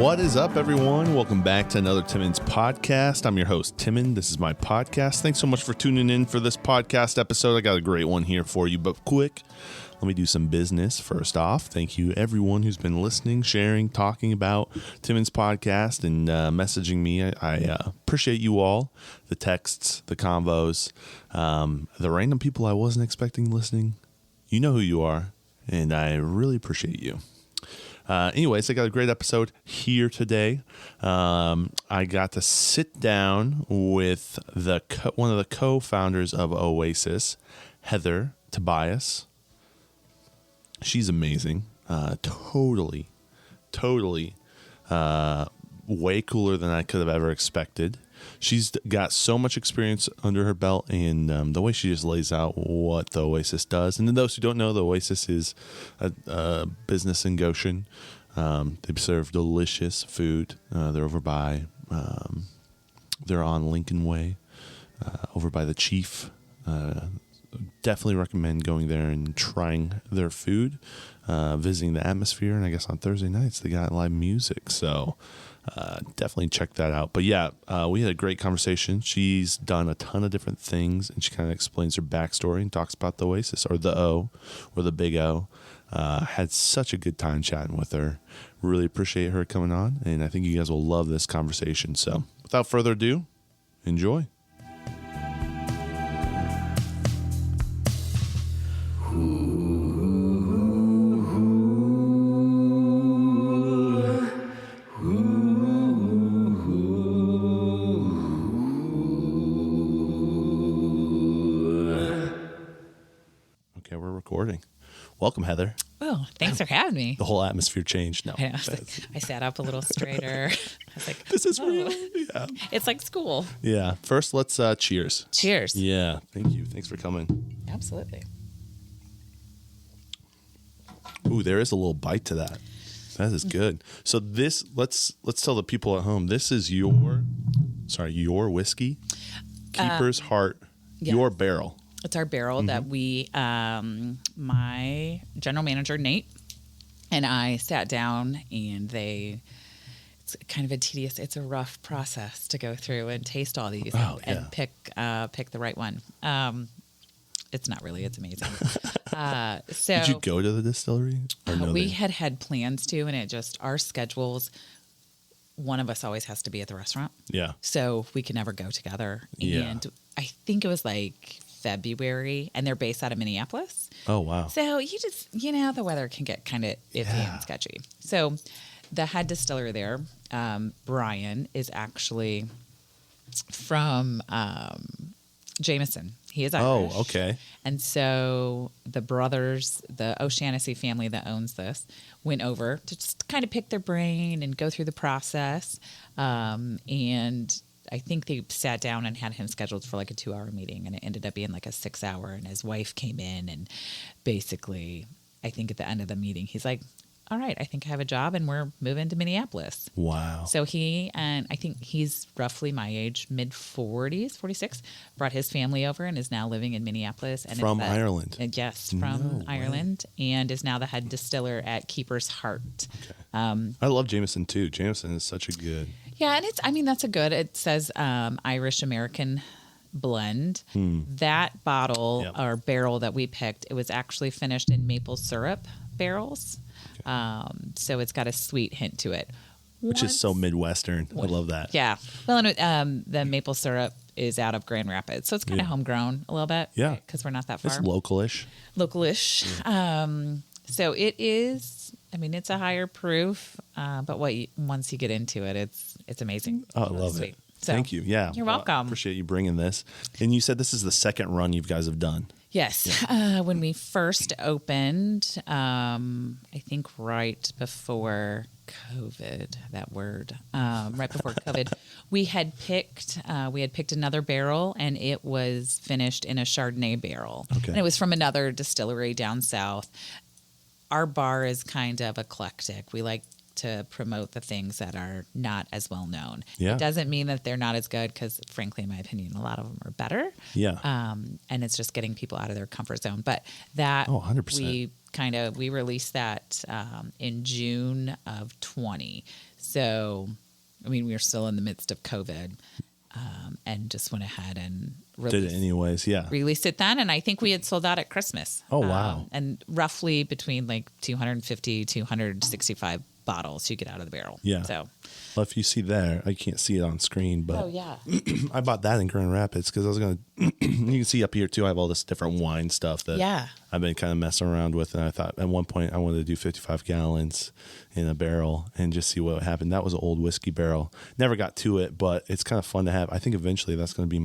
What is up, everyone? Welcome back to another Timmons podcast. I'm your host, Timon. This is my podcast. Thanks so much for tuning in for this podcast episode. I got a great one here for you, but quick, let me do some business first off. Thank you, everyone who's been listening, sharing, talking about Timmons podcast, and messaging me. I appreciate you all, the texts, the convos, the random people I wasn't expecting listening. You know who you are, and I really appreciate you. Anyways, I got a great episode here today. I got to sit down with one of the co-founders of Oasis, Heather Tobias. She's amazing. Totally way cooler than I could have ever expected. She's got so much experience under her belt, and the way she just lays out what the Oasis does. And then those who don't know, the Oasis is a business in Goshen. They serve delicious food. They're over by, they're on Lincoln Way, over by the Chief. Definitely recommend going there and trying their food, visiting the atmosphere. And I guess on Thursday nights, they got live music. So definitely check that out. But yeah, we had a great conversation. She's done a ton of different things, and she kind of explains her backstory and talks about the Oasis, or the O, or the big O. Had such a good time chatting with her. Really appreciate her coming on, and I think you guys will love this conversation. So without further ado, enjoy. Okay, we're recording. Welcome, Heather. Oh, thanks for having me. The whole atmosphere changed. No, I sat up a little straighter. I was like, this is real. Yeah. It's like school. Yeah. First, let's cheers. Cheers. Yeah. Thank you. Thanks for coming. Absolutely. Ooh, there is a little bite to that. That is good. So this, let's tell the people at home, this is your whiskey, Keeper's Heart, yes. Your barrel. It's our barrel that we, my general manager, Nate, and I sat down, and it's kind of it's a rough process to go through and taste all these and pick the right one. It's not really, it's amazing. So did you go to the distillery? We had plans to, and our schedules, one of us always has to be at the restaurant. Yeah. So we can never go together. Yeah. And I think it was like February, and they're based out of Minneapolis. Oh, wow. So the weather can get kind of iffy and sketchy. So the head distiller there, Brian, is actually from Jameson. He is Irish. Oh, okay. And so the brothers, the O'Shaughnessy family that owns this, went over to just kind of pick their brain and go through the process. And I think they sat down and had him scheduled for like a 2-hour meeting, and it ended up being like a 6-hour. And his wife came in, and basically, I think at the end of the meeting, he's like, all right, I think I have a job, and we're moving to Minneapolis. Wow. So I think he's roughly my age, mid-40s, 46, brought his family over and is now living in Minneapolis. And from Ireland. Yes, from Ireland, and is now the head distiller at Keeper's Heart. Okay. I love Jameson, too. Jameson is such a good... Yeah, and that's a good, it says Irish-American blend. That bottle or barrel that we picked, it was actually finished in maple syrup barrels. So it's got a sweet hint to it. Which is so Midwestern. I love that. Yeah. Well, and the maple syrup is out of Grand Rapids. So it's kind of homegrown a little bit. Yeah. Because we're not that far. It's localish. Yeah. So it is, it's a higher proof. But once you get into it, it's amazing. Oh, I love it. So, thank you. Yeah. You're welcome. I appreciate you bringing this. And you said this is the second run you guys have done. Yes. Yeah. When we first opened, I think right before COVID, that word, right before COVID, we had picked another barrel, and it was finished in a Chardonnay barrel. Okay. And it was from another distillery down south. Our bar is kind of eclectic. We like to promote the things that are not as well known. Yeah. It doesn't mean that they're not as good, because frankly, in my opinion, a lot of them are better. Yeah. And it's just getting people out of their comfort zone. But that 100%. we we released that in June of 20. So, I mean, we were still in the midst of COVID, and just went ahead and Did it anyways, yeah. released it then. And I think we had sold out at Christmas. Oh, wow. And roughly between like 250, 265 bottles you get out of the barrel. Yeah. So, Well, if you see there, I can't see it on screen, but oh yeah. I bought that in Grand Rapids because I was going to, you can see up here too, I have all this different wine stuff that Yeah. I've been kind of messing around with. And I thought at one point I wanted to do 55 gallons in a barrel and just see what would happen. That was an old whiskey barrel. Never got to it, but it's kind of fun to have. I think eventually that's going to be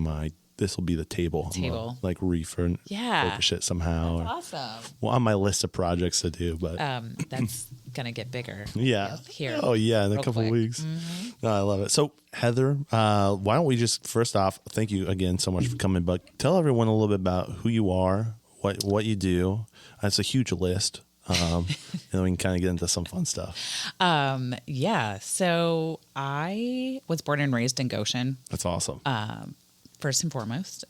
this will be the table. I'm gonna, like refurbish it somehow. Awesome. Well, on my list of projects to do, but That's going to get bigger. yeah. Here. Oh yeah, in a real couple quick. weeks. Mm-hmm. No, I love it. So Heather, why don't we just first off, thank you again so much for coming, but tell everyone a little bit about who you are, what you do. It's a huge list. And then we can kind of get into some fun stuff. Yeah. So I was born and raised in Goshen. That's awesome. First and foremost.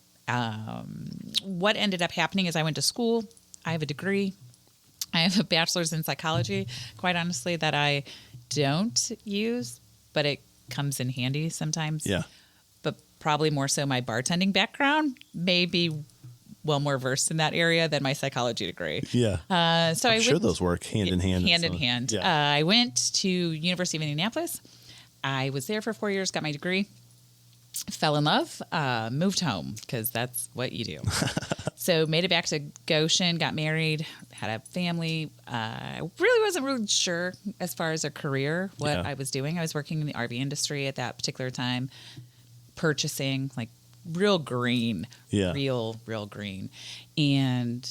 What ended up happening is I went to school. I have a degree. I have a bachelor's in psychology, quite honestly, that I don't use, but it comes in handy sometimes. Yeah. But probably more so my bartending background may be well more versed in that area than my psychology degree. Yeah. So I'm sure those work hand in hand. Hand in hand. Yeah. I went to University of Indianapolis. I was there for 4 years, got my degree. Fell in love, moved home because that's what you do. So made it back to Goshen, got married, had a family. I wasn't really sure as far as a career what I was doing. I was working in the RV industry at that particular time, purchasing like real green, real green. And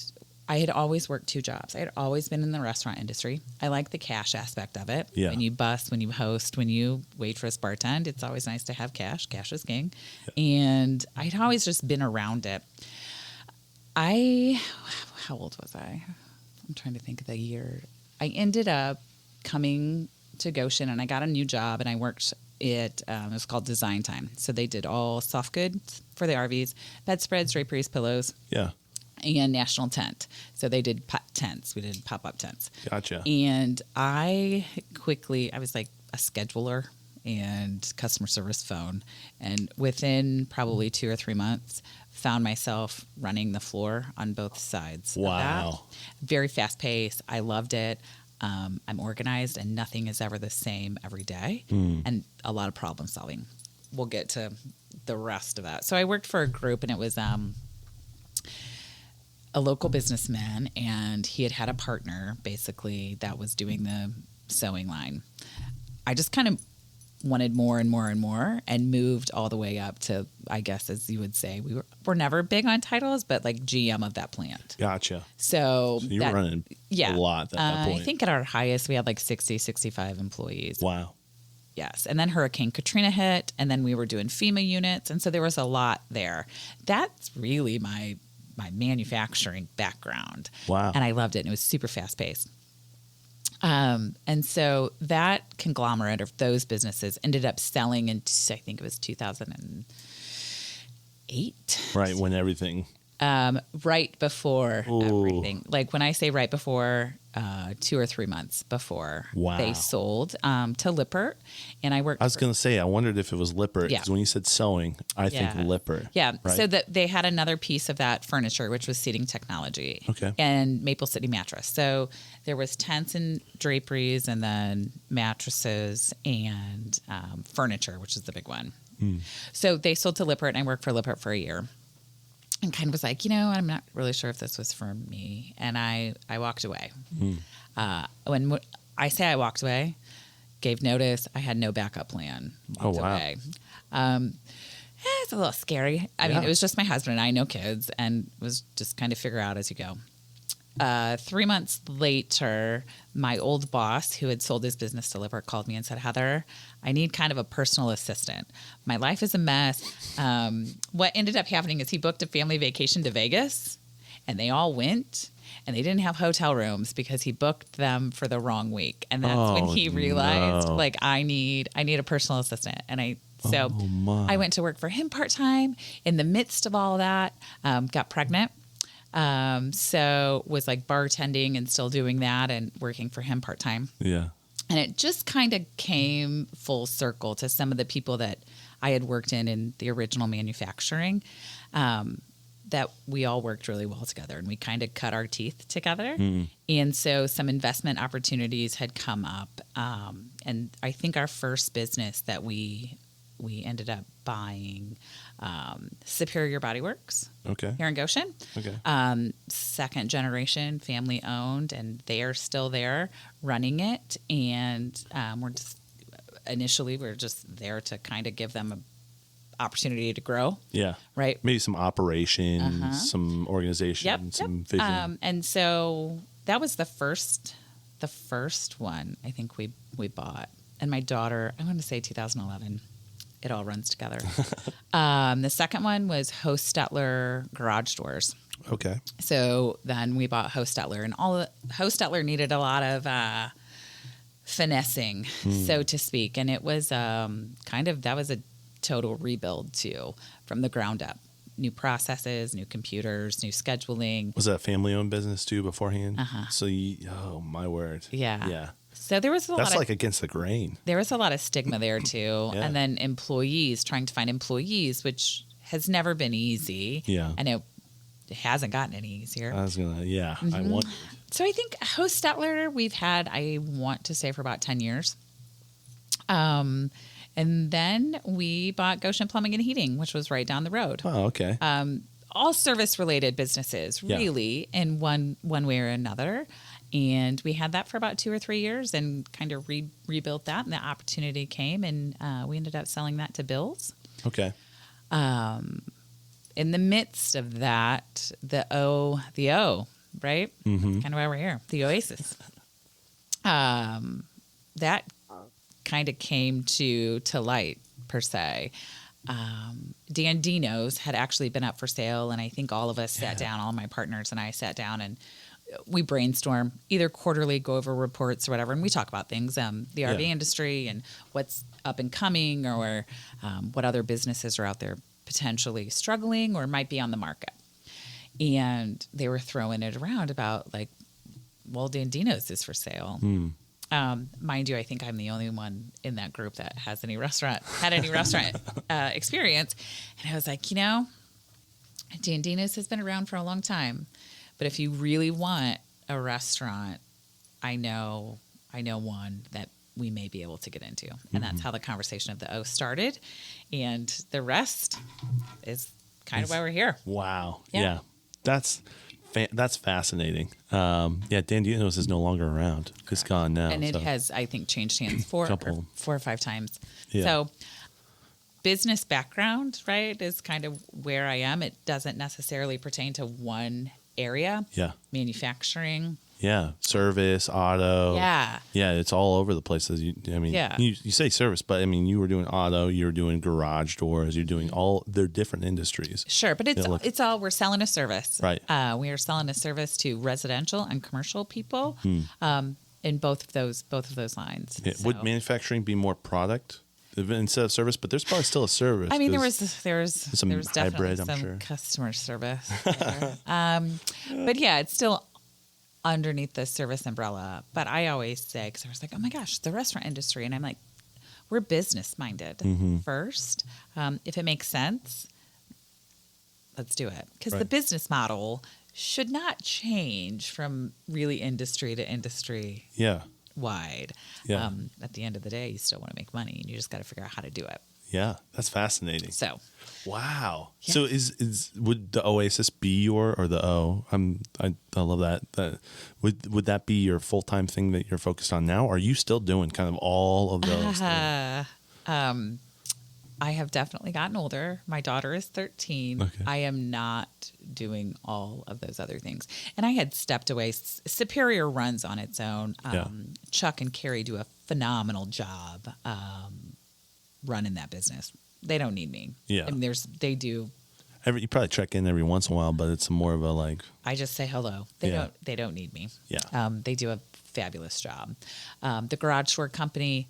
I had always worked 2 jobs. I had always been in the restaurant industry. I like the cash aspect of it. Yeah. When you bus, when you host, when you waitress, bartend, it's always nice to have cash. Cash is king. Yeah. And I'd always just been around it. How old was I? I'm trying to think of the year. I ended up coming to Goshen and I got a new job and I worked it was called Design Time. So they did all soft goods for the RVs, bedspreads, draperies, pillows. Yeah. And National Tent. So they did tents. We did pop-up tents. Gotcha. And I was like a scheduler and customer service phone. And within probably 2 or 3 months, found myself running the floor on both sides. Wow. Of that. Very fast paced. I loved it. I'm organized and nothing is ever the same every day. And a lot of problem solving. We'll get to the rest of that. So I worked for a group and it was a local businessman, and he had a partner basically that was doing the sewing line. I just kind of wanted more and more and more and moved all the way up to, I guess, as you would say, we're never big on titles, but like GM of that plant. Gotcha. So you were running a lot at that point. I think at our highest, we had like 60, 65 employees. Wow. Yes. And then Hurricane Katrina hit, and then we were doing FEMA units. And so there was a lot there. That's really my manufacturing background. Wow. And I loved it. And it was super fast paced. And so that conglomerate of those businesses ended up selling in, I think it was 2008. Right. When everything. Right before everything. Like when I say right before, 2 or 3 months before they sold to Lippert. And I worked. I was going to say, I wondered if it was Lippert because when you said sewing, I think Lippert. Yeah. Right? So that they had another piece of that furniture, which was seating technology. Okay. And Maple City Mattress. So there was tents and draperies, and then mattresses and furniture, which is the big one. So they sold to Lippert, and I worked for Lippert for a year. And kind of was like, I'm not really sure if this was for me. And I walked away. When I say I walked away, gave notice, I had no backup plan. Walked away. It's a little scary. I mean, it was just my husband and I, no kids, and was just kind of figure out as you go. 3 months later, my old boss, who had sold his business to Lippert, called me and said, Heather, I need kind of a personal assistant. My life is a mess. What ended up happening is he booked a family vacation to Vegas, and they all went, and they didn't have hotel rooms because he booked them for the wrong week. And that's when he realized, like, I need a personal assistant. And I went to work for him part-time. In the midst of all of that, got pregnant. So was like bartending and still doing that and working for him part-time. Yeah. And it just kind of came full circle to some of the people that I had worked in the original manufacturing, that we all worked really well together and we kind of cut our teeth together. And so some investment opportunities had come up. And I think our first business that we ended up buying, Superior Body Works Okay. here in Goshen. Okay. Second generation, family owned, and they are still there running it. And we're just there to kind of give them an opportunity to grow. Yeah. Right. Maybe some operations, some organization, some vision. And so that was the first one I think we bought. And my daughter, I want to say 2011. It all runs together. The second one was Hostetler garage doors. Okay. So then we bought Hostetler, and Hostetler needed a lot of finessing, so to speak. And it was that was a total rebuild too, from the ground up. New processes, new computers, new scheduling. Was that a family-owned business too beforehand? So oh my word. Yeah. Yeah. So there was That's like against the grain. There was a lot of stigma there too. Yeah. And then trying to find employees, which has never been easy. Yeah. And it hasn't gotten any easier. I wondered. So I think Hostetler we've had, I want to say, for about 10 years. And then we bought Goshen Plumbing and Heating, which was right down the road. Oh, okay. All service-related businesses, really, in one way or another. And we had that for about 2 or 3 years and kind of rebuilt that. And the opportunity came, and we ended up selling that to Bills. Okay. In the midst of that, the O, right? Mm-hmm. Kind of why we're here, the Oasis. That kind of came to light, per se. Dan Dino's had actually been up for sale, and I think all of us sat down, all my partners and I sat down, and we brainstorm either quarterly, go over reports or whatever, and we talk about things, the RV industry and what's up and coming, or what other businesses are out there potentially struggling or might be on the market. And they were throwing it around about like, well, Dan Dino's is for sale. Mind you, I think I'm the only one in that group that had any restaurant experience. And I was like, Dan Dino's has been around for a long time. But if you really want a restaurant, I know one that we may be able to get into. And that's how the conversation of the O started. And the rest is kind of why we're here. Wow. Yeah. That's fascinating. Dan Dino's is no longer around. It's gone now. And it has, I think, changed hands four or five times. Yeah. So business background, right, is kind of where I am. It doesn't necessarily pertain to one area. Yeah. Manufacturing. Yeah. Service, auto. Yeah. Yeah. It's all over the place. You say service, but I mean, you were doing auto, you were doing garage doors, you're doing they're different industries. Sure. But it's all, we're selling a service. Right. We are selling a service to residential and commercial people, in both of those lines. Yeah. So. Would manufacturing be more product instead of service? But there's probably still a service. I mean, there was definitely hybrid, I'm some sure. customer service there. But yeah, it's still underneath the service umbrella. But I always say, because I was like, oh my gosh, the restaurant industry. And I'm like, we're business minded first. If it makes sense, let's do it. Because the business model should not change from really industry to industry wide. Yeah. At the end of the day, you still want to make money, and you just got to figure out how to do it. Yeah, that's fascinating. So, wow. Yeah. So would the Oasis be or the O? I love that. Would that be your full-time thing that you're focused on now? Or are you still doing kind of all of those things? I have definitely gotten older. My daughter is 13. Okay. I am not doing all of those other things. And I had stepped away. Superior runs on its own. Chuck and Carrie do a phenomenal job running that business. They don't need me. Yeah. I mean, they do. You probably check in every once in a while, but it's more of a like. I just say hello. They don't need me. Yeah. They do a fabulous job. The garage door company,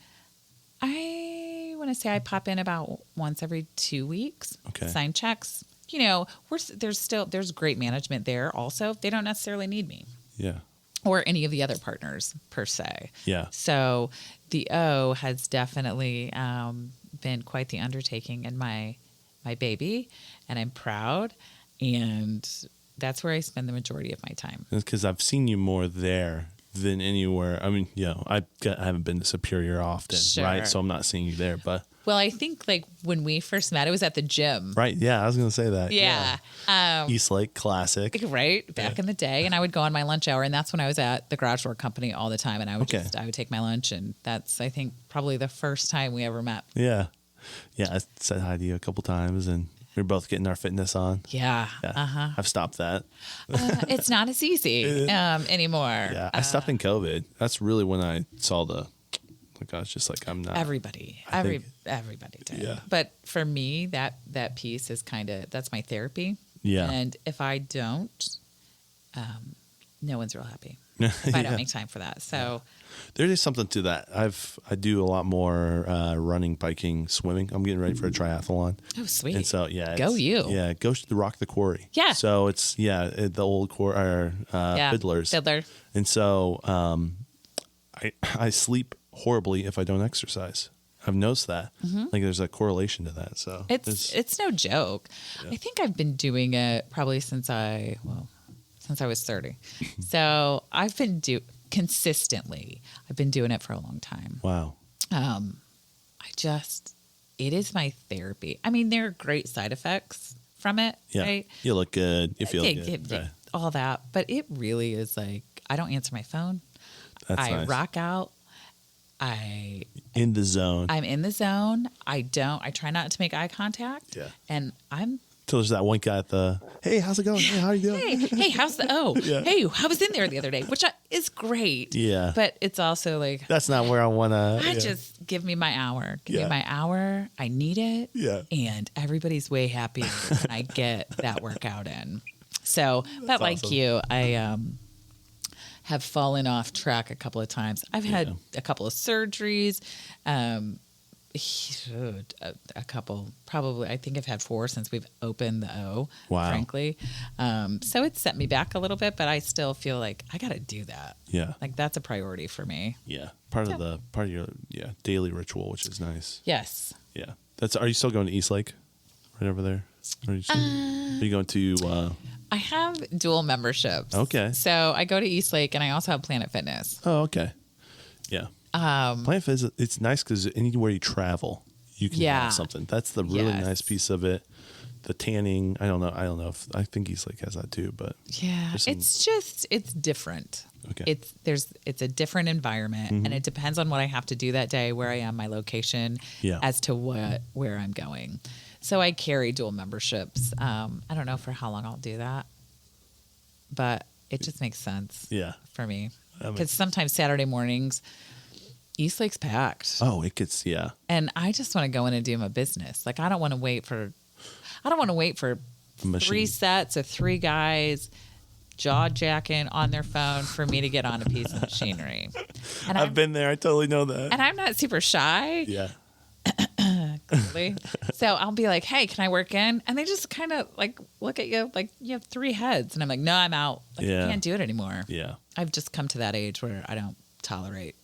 I want to say I pop in about once every 2 weeks. Okay. Sign checks, there's great management there. Also, they don't necessarily need me Yeah. or any of the other partners per se. Yeah. So the O has definitely been quite the undertaking in my baby, and I'm proud, and that's where I spend the majority of my time. Because I've seen you more there than anywhere. I mean, I haven't been to Superior often, Sure. right? So I'm not seeing you there, but Well, I think like when we first met, it was at the gym. right, yeah, I was gonna say that. Yeah. East Lake Classic. Right. Back in the day. And I would go on my lunch hour, and that's when I was at the garage door company all the time. And I would I would take my lunch, and that's, I think, probably the first time we ever met. Yeah. Yeah. I said hi to you a couple times, and we were both getting our fitness on. Yeah. Yeah. I've stopped that. It's not as easy anymore. Yeah. I stopped in COVID. That's really when I saw I was just like, I'm not. Everybody did. Yeah. But for me, that piece is that's my therapy. Yeah. And if I don't, no one's real happy if I don't make time for that. So there is something to that. I do a lot more running, biking, swimming. I'm getting ready for a triathlon. Oh, sweet. And so Go you. Yeah, go to Rock the Quarry. Yeah. So it's the old Fiddlers. Fiddler. And so I sleep horribly if I don't exercise. I've noticed that. Mm-hmm. Like there's a correlation to that. So it's no joke. Yeah. I think I've been doing it probably since I was 30. So I've been consistently. I've been doing it for a long time. Wow. It is my therapy. I mean, there are great side effects from it. Yeah. Right? You look good. You feel good. Right. All that. But it really is like, I don't answer my phone. That's I nice. rock out. In the zone. I'm in the zone. I try not to make eye contact. Yeah. And I'm. So there's that one guy at the, hey, how's it going? Hey, how you doing? Hey, how's the Yeah. Hey, I was in there the other day, which is great. Yeah. But it's also like, that's not where I want to. Just give me my hour. Give Yeah. me my hour. I need it. Yeah. And everybody's way happier when I get that workout in. So, but like awesome. you, I have fallen off track a couple of times. I've had a couple of surgeries. A couple, probably. I think I've had 4 since we've opened the O. Wow. Frankly, so it's set me back a little bit, but I still feel like I got to do that. Yeah. Like that's a priority for me. Yeah. Part of your daily ritual, which is nice. Yes. Yeah. Are you still going to East Lake? Right over there? Or are you going to I have dual memberships. Okay. So I go to East Lake, and I also have Planet Fitness. Oh, okay. Yeah. Planet Fitness, it's nice because anywhere you travel, you can have something. That's the really nice piece of it. The tanning, I don't know if I think East Lake has that too, but yeah, it's different. Okay. It's a different environment, and it depends on what I have to do that day, where I am, my location, as to where I'm going. So I carry dual memberships. I don't know for how long I'll do that, but it just makes sense. For me, because sometimes Saturday mornings, East Lake's packed. Oh, it gets and I just want to go in and do my business. Like I don't want to wait for 3 sets of 3 guys jaw jacking on their phone for me to get on a piece of machinery. And I've been there. I totally know that. And I'm not super shy. Yeah. Clearly. So I'll be like, hey, can I work in? And they just kind of like look at you like you have 3 heads. And I'm like, no, I'm out. Like, I can't do it anymore. Yeah. I've just come to that age where I don't tolerate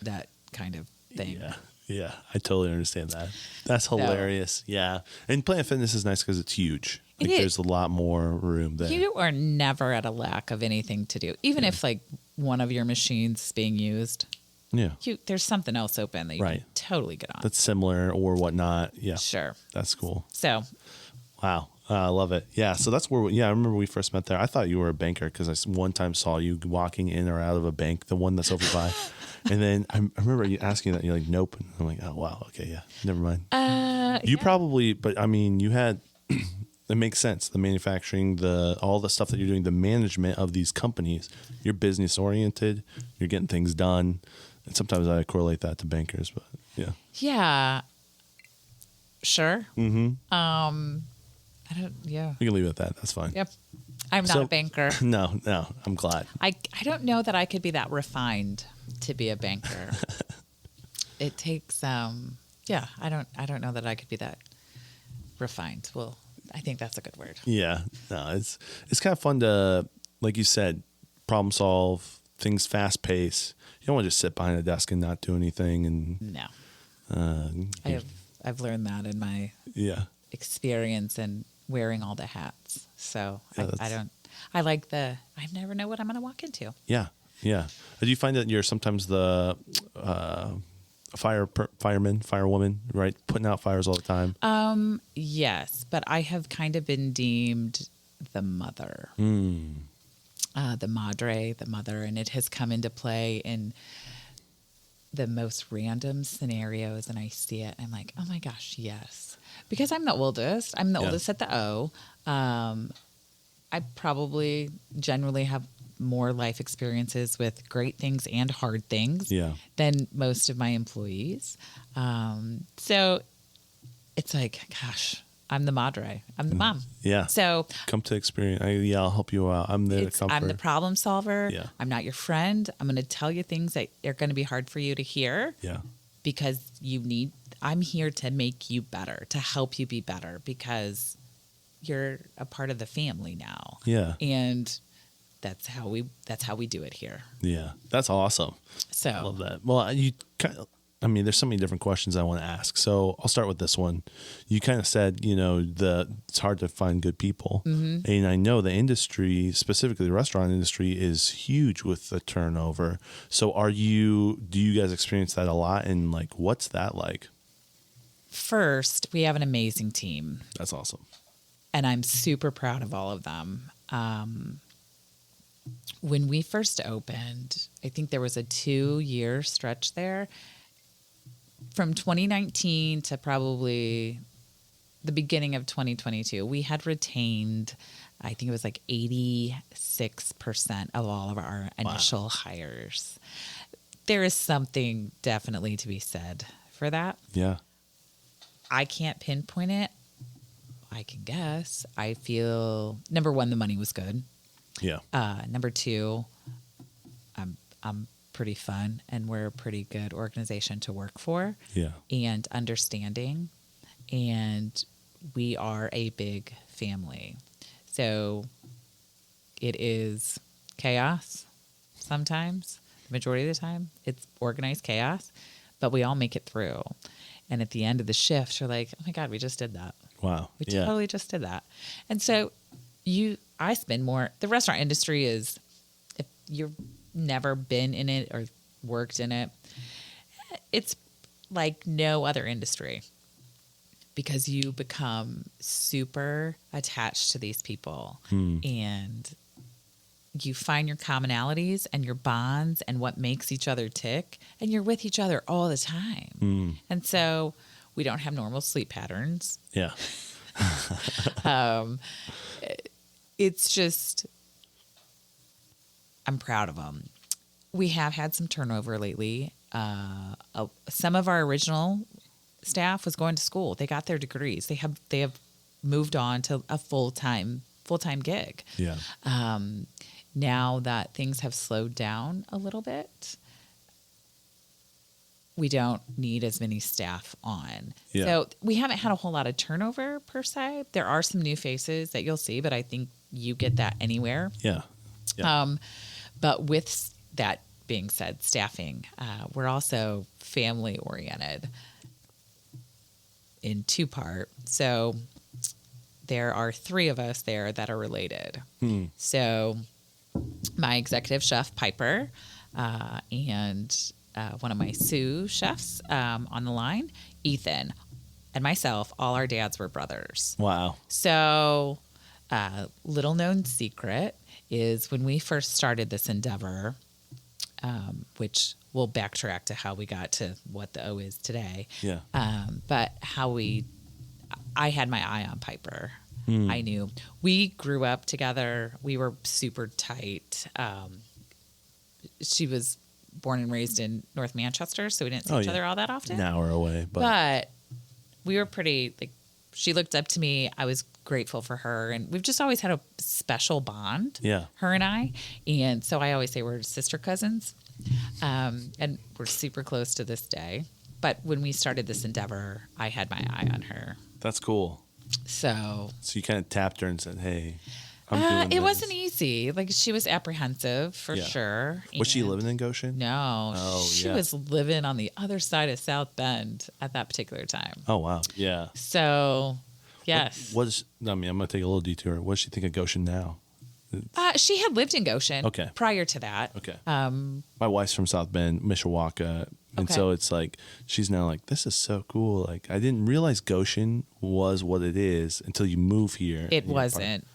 that kind of thing. Yeah. Yeah. I totally understand that. That's hilarious. Yeah. And Planet Fitness is nice because it's huge. Like there's a lot more room there. You are never at a lack of anything to do. Even if like one of your machines is being used. Yeah. There's something else open that you can totally get on. That's similar or whatnot. Yeah. Sure. That's cool. So. Wow. I love it. Yeah. So that's where, I remember we first met there. I thought you were a banker because I one time saw you walking in or out of a bank, the one that's over by. And then I remember you asking that. You're like, nope. And I'm like, oh, wow. Okay. Yeah. Never mind. You probably, but I mean, you had, it makes sense. The manufacturing, all the stuff that you're doing, the management of these companies, you're business oriented, you're getting things done. And sometimes I correlate that to bankers, but yeah. Yeah. Sure. Mm-hmm. We can leave it at that. That's fine. Yep. I'm not a banker. No, I'm glad. I don't know that I could be that refined to be a banker. It takes I don't know that I could be that refined. Well, I think that's a good word. Yeah, no, it's kind of fun to, like you said, problem solve, things fast pace. You don't want to just sit behind a desk and not do anything. And No, uh, I've learned that in my yeah, experience and wearing all the hats. So Yeah, I like I never know what I'm going to walk into. yeah, yeah. Do you find that you're sometimes the firewoman, right? Putting out fires all the time. Yes, but I have kind of been deemed the mother, the madre, the mother, and it has come into play in the most random scenarios. And I see it, and I'm like, oh my gosh, yes, because I'm the oldest. I'm the Yeah. oldest at the O. I probably generally have more life experiences with great things and hard things Yeah. than most of my employees. So it's like, gosh, I'm the madre. I'm the mom. Yeah. So Come to experience. I'll help you out. I'm there to comfort. I'm the problem solver. Yeah. I'm not your friend. I'm going to tell you things that are going to be hard for you to hear Yeah. because I'm here to make you better, to help you be better because you're a part of the family now. Yeah. And that's how we do it here. Yeah. That's awesome. So I love that. Well, there's so many different questions I want to ask. So I'll start with this one. You kind of said, it's hard to find good people. Mm-hmm. And I know the industry, specifically the restaurant industry, is huge with the turnover. So do you guys experience that a lot? And like, what's that like? First, we have an amazing team. That's awesome. And I'm super proud of all of them. When we first opened, I think there was a 2-year stretch there from 2019 to probably the beginning of 2022. We had retained, I think it was like 86% of all of our initial hires. There is something definitely to be said for that. Yeah. I can't pinpoint it. I can guess. I feel, number one, the money was good. Yeah. Number two, I'm pretty fun, and we're a pretty good organization to work for. Yeah. And understanding, and we are a big family. So it is chaos sometimes. The majority of the time, it's organized chaos, but we all make it through. And at the end of the shift, you're like, oh my God, we just did that. Wow. We totally just did that. And so I spend more. The restaurant industry is, if you've never been in it or worked in it, it's like no other industry because you become super attached to these people and you find your commonalities and your bonds and what makes each other tick, and you're with each other all the time. And so we don't have normal sleep patterns. Yeah. It's just, I'm proud of them. We have had some turnover lately. Some of our original staff was going to school. They got their degrees. They have moved on to a full-time gig. Yeah. Now that things have slowed down a little bit, we don't need as many staff on. Yeah. So we haven't had a whole lot of turnover per se. There are some new faces that you'll see, but I think you get that anywhere. Yeah. Yeah. But with that being said, staffing, we're also family oriented in 2-part. So there are 3 of us there that are related. So my executive chef, Piper, and one of my sous chefs on the line, Ethan, and myself, all our dads were brothers. Wow. So little known secret is when we first started this endeavor, which we'll backtrack to how we got to what the O is today. Yeah. But I had my eye on Piper. I knew. We grew up together. We were super tight. She was born and raised in North Manchester, so we didn't see each other all that often. An hour away. But we were pretty, she looked up to me. I was grateful for her. And we've just always had a special bond, her and I. And so I always say we're sister cousins. And we're super close to this day. But when we started this endeavor, I had my eye on her. That's cool. So So you kind of tapped her and said, "Hey, I'm doing it this." wasn't easy. Like, she was apprehensive for Yeah. sure. Was she and- living in Goshen? No, Oh, she yeah. was living on the other side of South Bend at that particular time. Oh wow. Yeah. So, yes. I mean, I'm gonna take a little detour. What does she think of Goshen now? She had lived in Goshen Okay. prior to that. Okay. My wife's from South Bend, Mishawaka, and Okay. so it's like she's now like, this is so cool. Like I didn't realize Goshen was what it is until you move here. It and you're wasn't.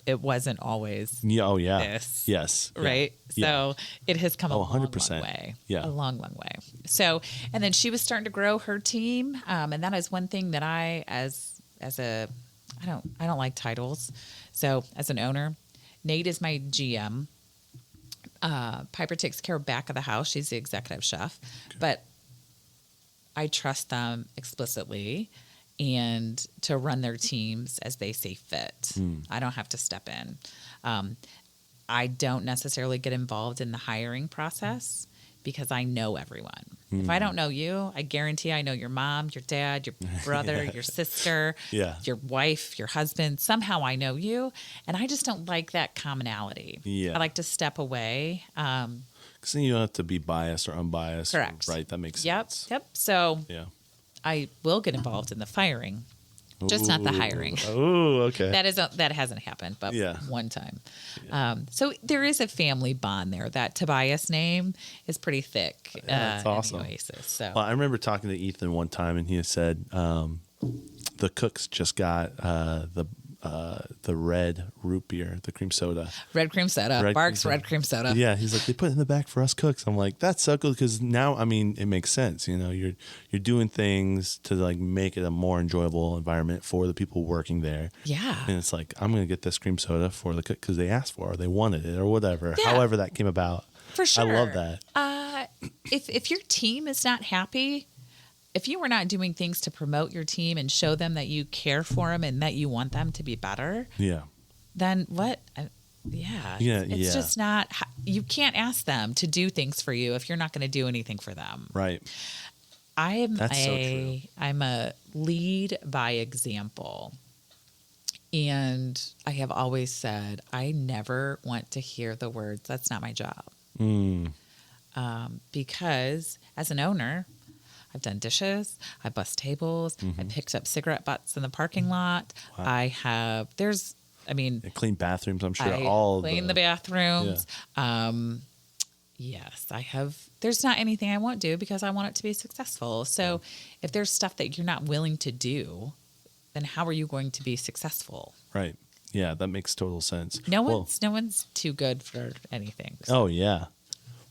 It wasn't always Yeah. Oh yeah. this. Yes. Yeah. Right. Yeah. So it has come a long, 100%. long way. Yeah. A long, long way. So, and then she was starting to grow her team. And that is one thing that I don't like titles. So as an owner, Nate is my GM. Piper takes care of back of the house. She's the executive chef, but I trust them explicitly and to run their teams as they see fit. I don't have to step in. I don't necessarily get involved in the hiring process because I know everyone. If I don't know you, I guarantee I know your mom, your dad, your brother, your sister, Yeah. your wife, your husband. Somehow I know you, and I just don't like that commonality. Yeah. I like to step away. Because then you don't have to be biased or unbiased. Correct. Right. That makes Yep. sense. Yep. So Yeah. I will get involved in the firing, just not the hiring. Oh, okay. That hasn't happened, but Yeah. one time. So there is a family bond there. That Tobias name is pretty thick. That's awesome. In the Oasis. So Well, I remember talking to Ethan one time, and he had said the cooks just got the red root beer, the cream soda. red cream soda, Red Barks cream red cream soda. Yeah, he's like, they put it in the back for us cooks. I'm like, that's so cool because now, I mean, it makes sense. You know, you're doing things to like make it a more enjoyable environment for the people working there. Yeah. And it's like, I'm going to get this cream soda for the cook because they asked for it, or they wanted it, or whatever. Yeah. However that came about. For sure. I love that. If your team is not happy, if you were not doing things to promote your team and show them that you care for them and that you want them to be better, Yeah. then what? It's just not. You can't ask them to do things for you if you're not going to do anything for them. Right. That's so true. I'm a lead by example. And I have always said, I never want to hear the words, that's not my job. Because as an owner, I've done dishes, I bust tables, I picked up cigarette butts in the parking lot. Wow. And clean bathrooms, I'm sure. I clean the bathrooms. Yeah. Yes, I have. There's not anything I won't do because I want it to be successful. So if there's stuff that you're not willing to do, then how are you going to be successful? Right. Yeah, that makes total sense. No one's too good for anything. Oh, yeah.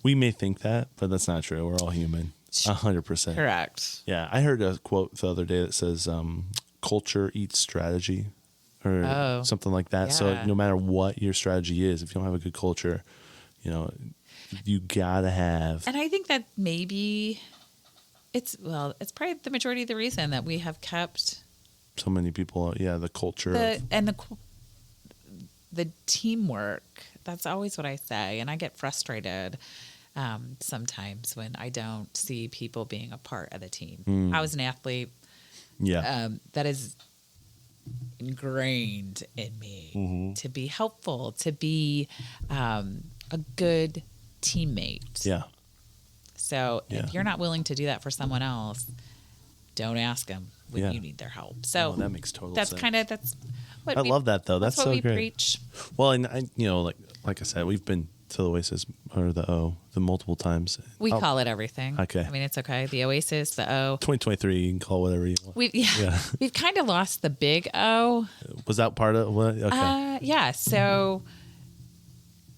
We may think that, but that's not true. We're all human. 100%. Correct. Yeah. I heard a quote the other day that says, culture eats strategy or something like that. Yeah. So no matter what your strategy is, if you don't have a good culture, you know, you got to have. And I think that maybe it's probably the majority of the reason that we have kept So many people, the culture. The teamwork. That's always what I say. And I get frustrated sometimes when I don't see people being a part of the team. I was an athlete. Yeah. That is ingrained in me to be helpful, to be a good teammate. Yeah. So if you're not willing to do that for someone else, don't ask them when you need their help. So that makes total sense. That's what I love that though. That's what so we great. preach. Well, and like I said, we've been to the Oasis or the multiple times. We call it everything. Okay. I mean, it's okay. The Oasis, the O. 2023, you can call whatever you want. We've kind of lost the big O. Was that part of what? Okay. Yeah. So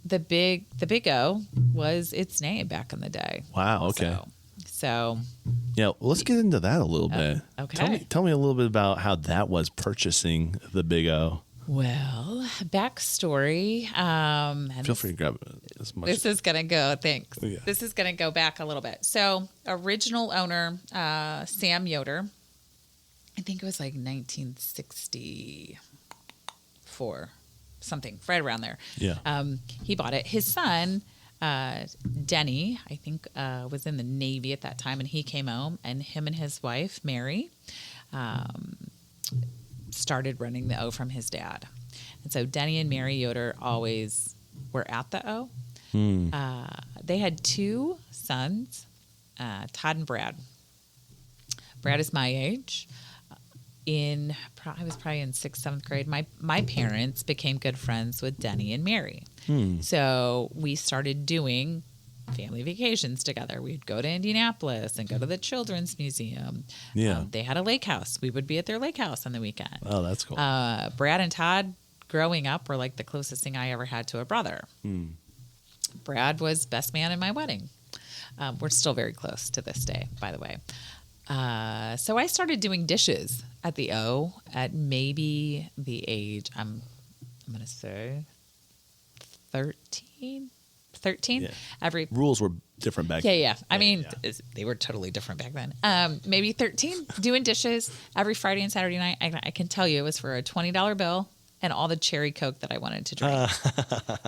the big O was its name back in the day. Wow. Okay. So yeah, well, let's get into that a little bit. Okay. Tell me a little bit about how that was purchasing the Big O. Well, backstory. Feel free to grab as much. This is going to go, thanks. Yeah. This is going to go back a little bit. So original owner, Sam Yoder, I think it was like 1964, something right around there. Yeah. He bought it. His son, Denny, I think was in the Navy at that time, and he came home, and him and his wife, Mary, started running the O from his dad. And so Denny and Mary Yoder always were at the O. They had 2 sons, Todd and Brad. Brad is my age. I was probably in 6th, 7th grade. My parents became good friends with Denny and Mary. So we started doing family vacations together. We'd go to Indianapolis and go to the Children's Museum. Yeah. They had a lake house. We would be at their lake house on the weekend. Oh, that's cool. Brad and Todd growing up were like the closest thing I ever had to a brother. Brad was best man in my wedding. We're still very close to this day, by the way. So I started doing dishes at the O at maybe the age, I'm going to say 13. Yeah. Rules were different back then. Yeah. I mean, they were totally different back then. Maybe 13, doing dishes every Friday and Saturday night. I can tell you it was for a $20 bill and all the cherry Coke that I wanted to drink.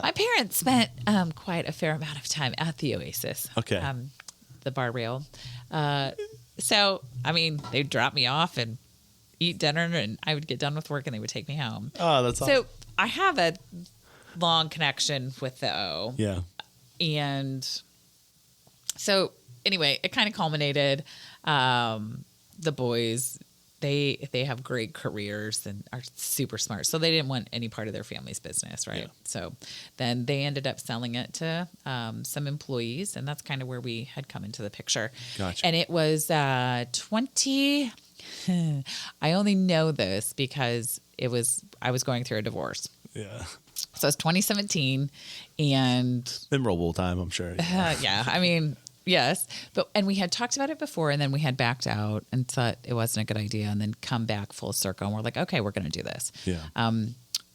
My parents spent quite a fair amount of time at the Oasis. Okay. The bar rail. So, I mean, they'd drop me off and eat dinner, and I would get done with work, and they would take me home. Oh, that's awesome. So I have a long connection with the O. Yeah. And so, anyway, it kind of culminated. The boys, they have great careers and are super smart. So they didn't want any part of their family's business, right? Yeah. So then they ended up selling it to some employees, and that's kind of where we had come into the picture. Gotcha. And it was 20. I only know this because I was going through a divorce. Yeah. So it's 2017, and Memorable time, I'm sure. yeah, I mean, yes, and we had talked about it before, and then we had backed out and thought it wasn't a good idea, and then come back full circle, and we're like, okay, we're going to do this. Yeah.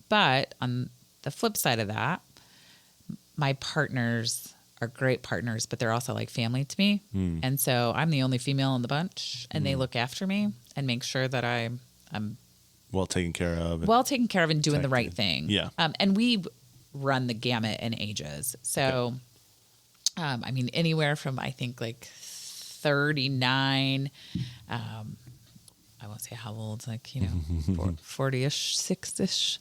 But on the flip side of that, my partners are great partners, but they're also like family to me, and so I'm the only female in the bunch, and they look after me and make sure that I'm well taken care of. And doing the right thing. Yeah. And we run the gamut in ages. So, I mean, anywhere from, I think, like 39, I won't say how old, like, 40-ish, 6-ish,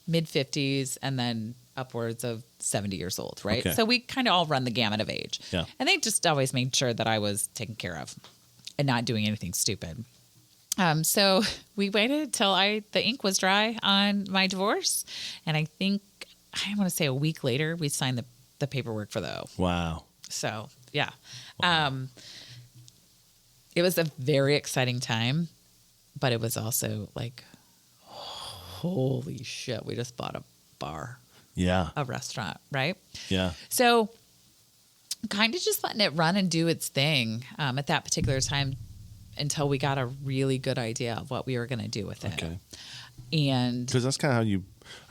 mid-50s, and then upwards of 70 years old, right? Okay. So we kind of all run the gamut of age. Yeah. And they just always made sure that I was taken care of and not doing anything stupid. So we waited till the ink was dry on my divorce. And I think, I want to say a week later, we signed the paperwork for the O. Wow. So, yeah. It was a very exciting time, but it was also like, holy shit, we just bought a bar, Yeah. a restaurant, right? Yeah. So kind of just letting it run and do its thing at that particular time, until we got a really good idea of what we were going to do with it. Okay. And Because that's kind of how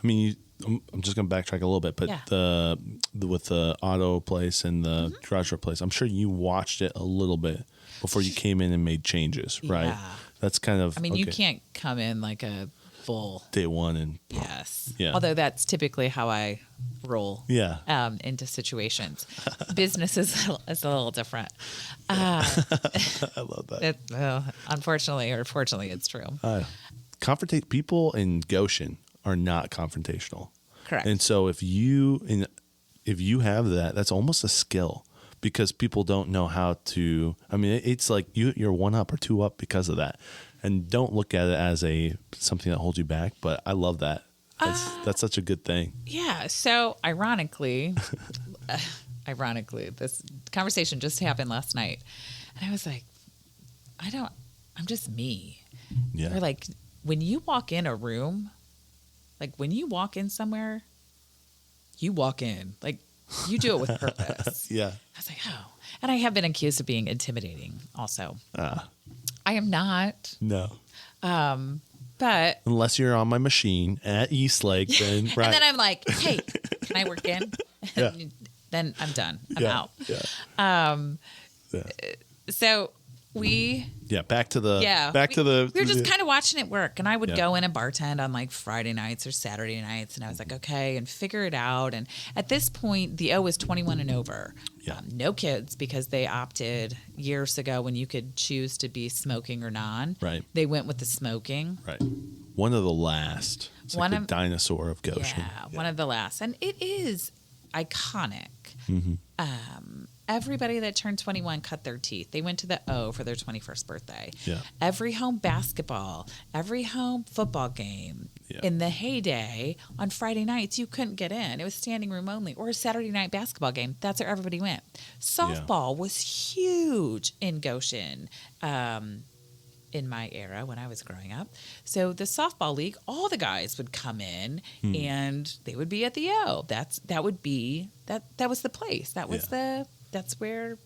I'm just going to backtrack a little bit, but Yeah. with the auto place and the garage door place, I'm sure you watched it a little bit before you came in and made changes, right? Yeah. That's kind of, you can't come in like a bull. day one and Yes. Yeah. Although that's typically how I roll. Yeah. Into situations. Business is a little different. I love that. Unfortunately or fortunately, it's true. People in Goshen are not confrontational. Correct. And so if you have that, that's almost a skill, because people don't know how to. I mean, it's like you're 1 up or 2 up because of that, and don't look at it as something that holds you back. But I love that. That's such a good thing. Yeah. So ironically, this conversation just happened last night, and I was like, I'm just me. Yeah. Or like, when you walk in a room, like when you walk in somewhere, you walk in, like you do it with purpose. Yeah. I was like, oh, and I have been accused of being intimidating also. I am not. No. But Unless you're on my machine at Eastlake, then right. and then I'm like, hey, can I work in? Yeah. Then I'm done. I'm Yeah. out. Yeah. So back to the we were just kind of watching it work, and I would go in and bartend on like Friday nights or Saturday nights, and I was like, okay, and figure it out. And at this point, the O was 21 and over. No kids, because they opted years ago when you could choose to be smoking or non. Right. They went with the smoking. Right. One of the last. It's like the dinosaur of Goshen. Yeah, one of the last. And it is iconic. Mm-hmm. Everybody that turned 21 cut their teeth. They went to the O for their 21st birthday. Yeah. Every home basketball, every home football game. Yeah. In the heyday, on Friday nights, you couldn't get in. It was standing room only. Or a Saturday night basketball game. That's where everybody went. Softball was huge in Goshen in my era when I was growing up. So the softball league, all the guys would come in and they would be at the O. That was the place. That's where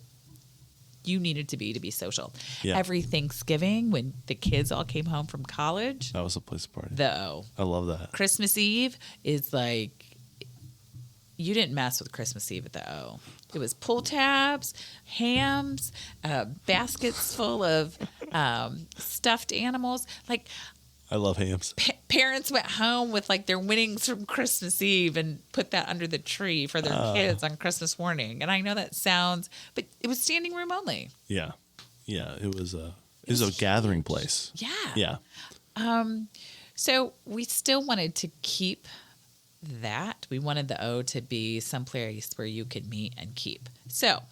you needed to be social. Yeah. Every Thanksgiving, when the kids all came home from college, That was a place to party. the O. I love that. Christmas Eve is like, you didn't mess with Christmas Eve at the O. It was pull tabs, hams, baskets full of stuffed animals. Like, I love hams. parents went home with like their winnings from Christmas Eve and put that under the tree for their kids on Christmas morning. And I know that sounds, but it was standing room only. Yeah. Yeah. It was a gathering place. Yeah. Yeah. So we still wanted to keep that. We wanted the O to be some place where you could meet and keep. So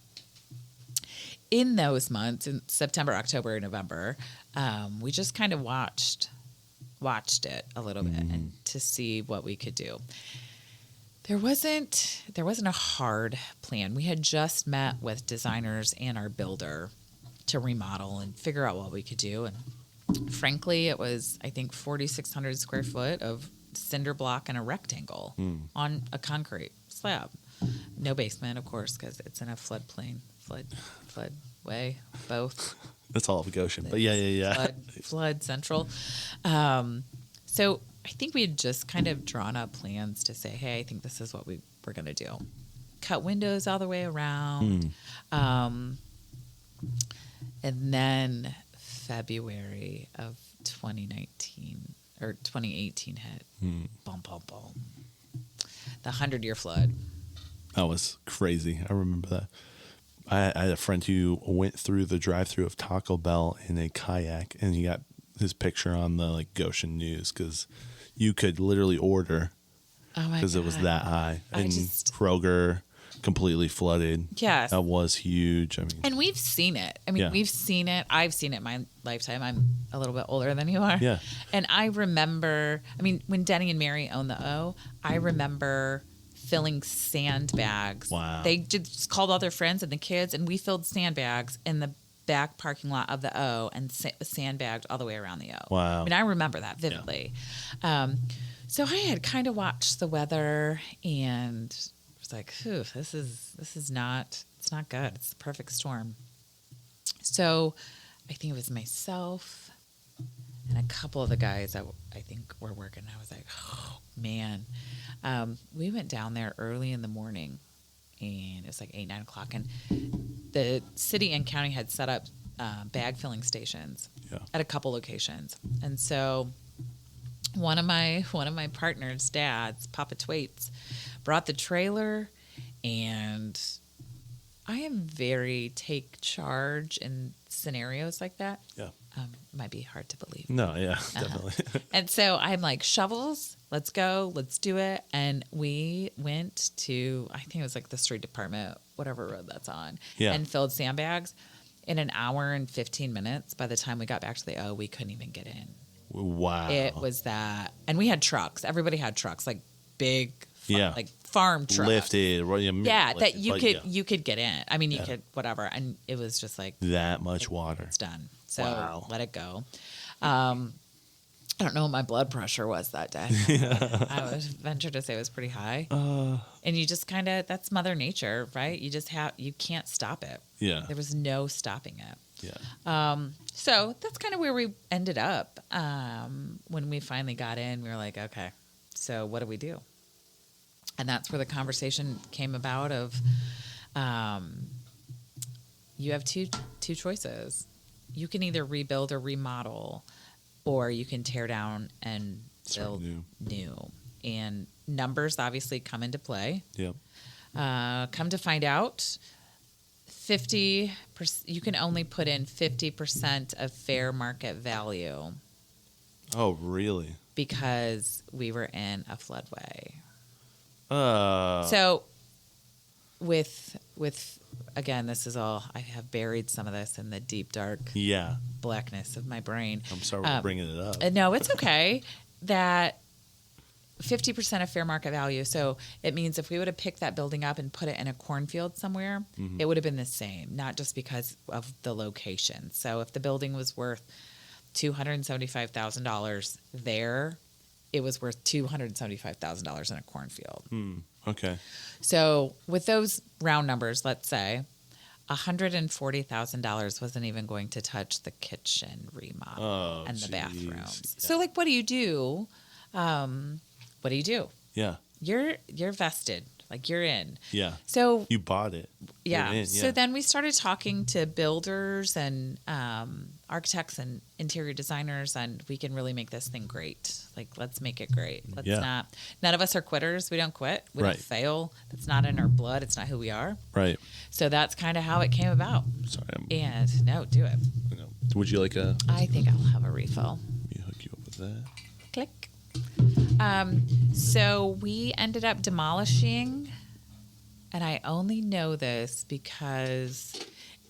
in those months, in September, October, November, we just kind of watched it a little bit and to see what we could do. There wasn't a hard plan. We had just met with designers and our builder to remodel and figure out what we could do. And frankly, it was, I think, 4,600 square foot of cinder block and a rectangle on a concrete slab. No basement, of course, because it's in a floodplain, floodway, both. That's all of Goshen. But yeah. Flood central. So I think we had just kind of drawn up plans to say, hey, I think this is what we're going to do. Cut windows all the way around. And then February of 2019 or 2018 hit. Boom, boom, boom. The 100-year flood. That was crazy. I remember that. I had a friend who went through the drive-thru of Taco Bell in a kayak, and he got his picture on the Goshen News because you could literally order because it was that high. And Kroger completely flooded. Yes. That was huge. I mean, and we've seen it. We've seen it. I've seen it in my lifetime. I'm a little bit older than you are. Yeah. And I remember, when Denny and Mary owned the O, I remember filling sandbags. Wow. They just called all their friends and the kids, and we filled sandbags in the back parking lot of the O and sandbagged all the way around the O. Wow. I remember that vividly. Yeah. So I had kind of watched the weather and was like, this is not, it's not good. It's the perfect storm. So I think it was myself and a couple of the guys that I think were working. I was like, oh man. We went down there early in the morning, and it was like 8, 9 o'clock, and the city and county had set up bag filling stations at a couple locations. And so one of my partner's dads, Papa Twaits, brought the trailer, and I am very take charge in scenarios like that. Yeah. Might be hard to believe. No, yeah, definitely. And so I'm like, shovels, let's go, let's do it. And we went to, I think it was like the street department, whatever road that's on, and filled sandbags. In an hour and 15 minutes, by the time we got back to the O, we couldn't even get in. Wow. It was that. And we had trucks. Everybody had trucks, like big, like farm trucks. Lifted. That you could get in. You could, whatever. And it was just like. That much water. It's done. So let it go. I don't know what my blood pressure was that day. I would venture to say it was pretty high. And you just kind of, that's Mother Nature, right? You can't stop it. Yeah. There was no stopping it. Yeah. So that's kind of where we ended up. When we finally got in, we were like, okay, so what do we do? And that's where the conversation came about of, you have two choices. you can either rebuild or remodel, or you can tear down and build new. And numbers obviously come into play. Yep. Come to find out, 50%, you can only put in 50% of fair market value. Oh, really? Because we were in a floodway. So So with again, this is all, I have buried some of this in the deep, dark blackness of my brain. I'm sorry for bringing it up. No, it's okay. That 50% of fair market value. So it means if we would have picked that building up and put it in a cornfield somewhere, it would have been the same, not just because of the location. So if the building was worth $275,000 there, it was worth $275,000 in a cornfield. Okay. So with those round numbers, let's say $140,000 wasn't even going to touch the kitchen remodel and the bathrooms. Yeah. So like, what do you do? What do you do? Yeah. You're vested. Like, you're in. Yeah. So you bought it. Yeah. Yeah. So then we started talking to builders and architects and interior designers, and we can really make this thing great. Like, let's make it great. Let's not. None of us are quitters. We don't quit. We don't fail. That's not in our blood. It's not who we are. Right. So that's kind of how it came about. Sorry. And no, do it. Would you like a? I think I'll have a refill. Let me hook you up with that. Click. So we ended up demolishing, and I only know this because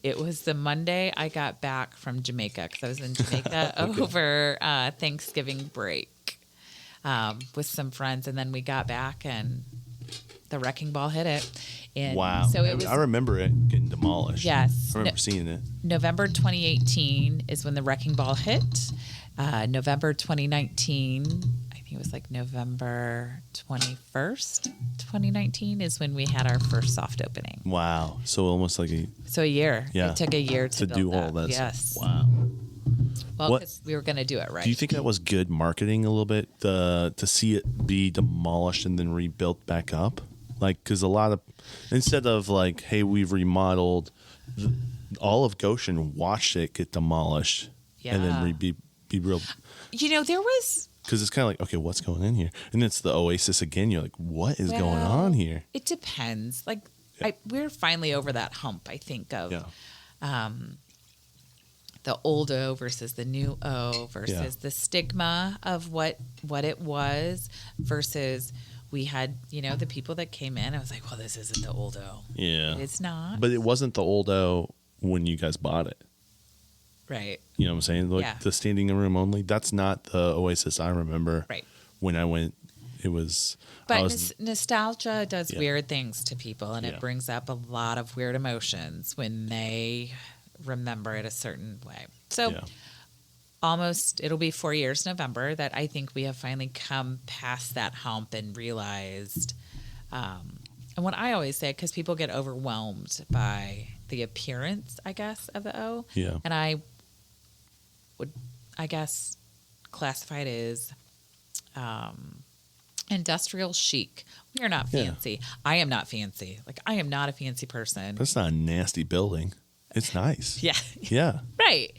it was the Monday I got back from Jamaica, because I was in Jamaica over Thanksgiving break with some friends, and then we got back and the wrecking ball hit it. And wow. So it was, I remember it getting demolished. Yes. I remember seeing it. November 2018 is when the wrecking ball hit. November 2019, I think it was like November 21st, 2019 is when we had our first soft opening. Wow. So almost like a year. Yeah. It took a year to do all that. Yes. Wow. Well, because we were going to do it right. Do you think that was good marketing a little bit to see it be demolished and then rebuilt back up? Like, because a lot of, instead of like, hey, we've remodeled, all of Goshen watched it get demolished and then be real. There was, because it's kind of like, okay, what's going in here? And it's the Oasis again. You're like, what is going on here? It depends. Like, we're finally over that hump, I think, of the old O versus the new O versus the stigma of what it was versus we had, the people that came in. I was like, well, this isn't the old O. Yeah. It's not. But it wasn't the old O when you guys bought it. Right. You know what I'm saying? Like the standing room only. That's not the Oasis I remember. Right. When I went, it was. But nostalgia does weird things to people, and it brings up a lot of weird emotions when they remember it a certain way. So it'll be 4 years November that I think we have finally come past that hump and realized, and what I always say, because people get overwhelmed by the appearance, I guess, of the O. Yeah. And I would, I guess, classify it as industrial chic. We are not fancy. I am not fancy. Like, I am not a fancy person. That's not a nasty building. It's nice. Yeah. Yeah. Right.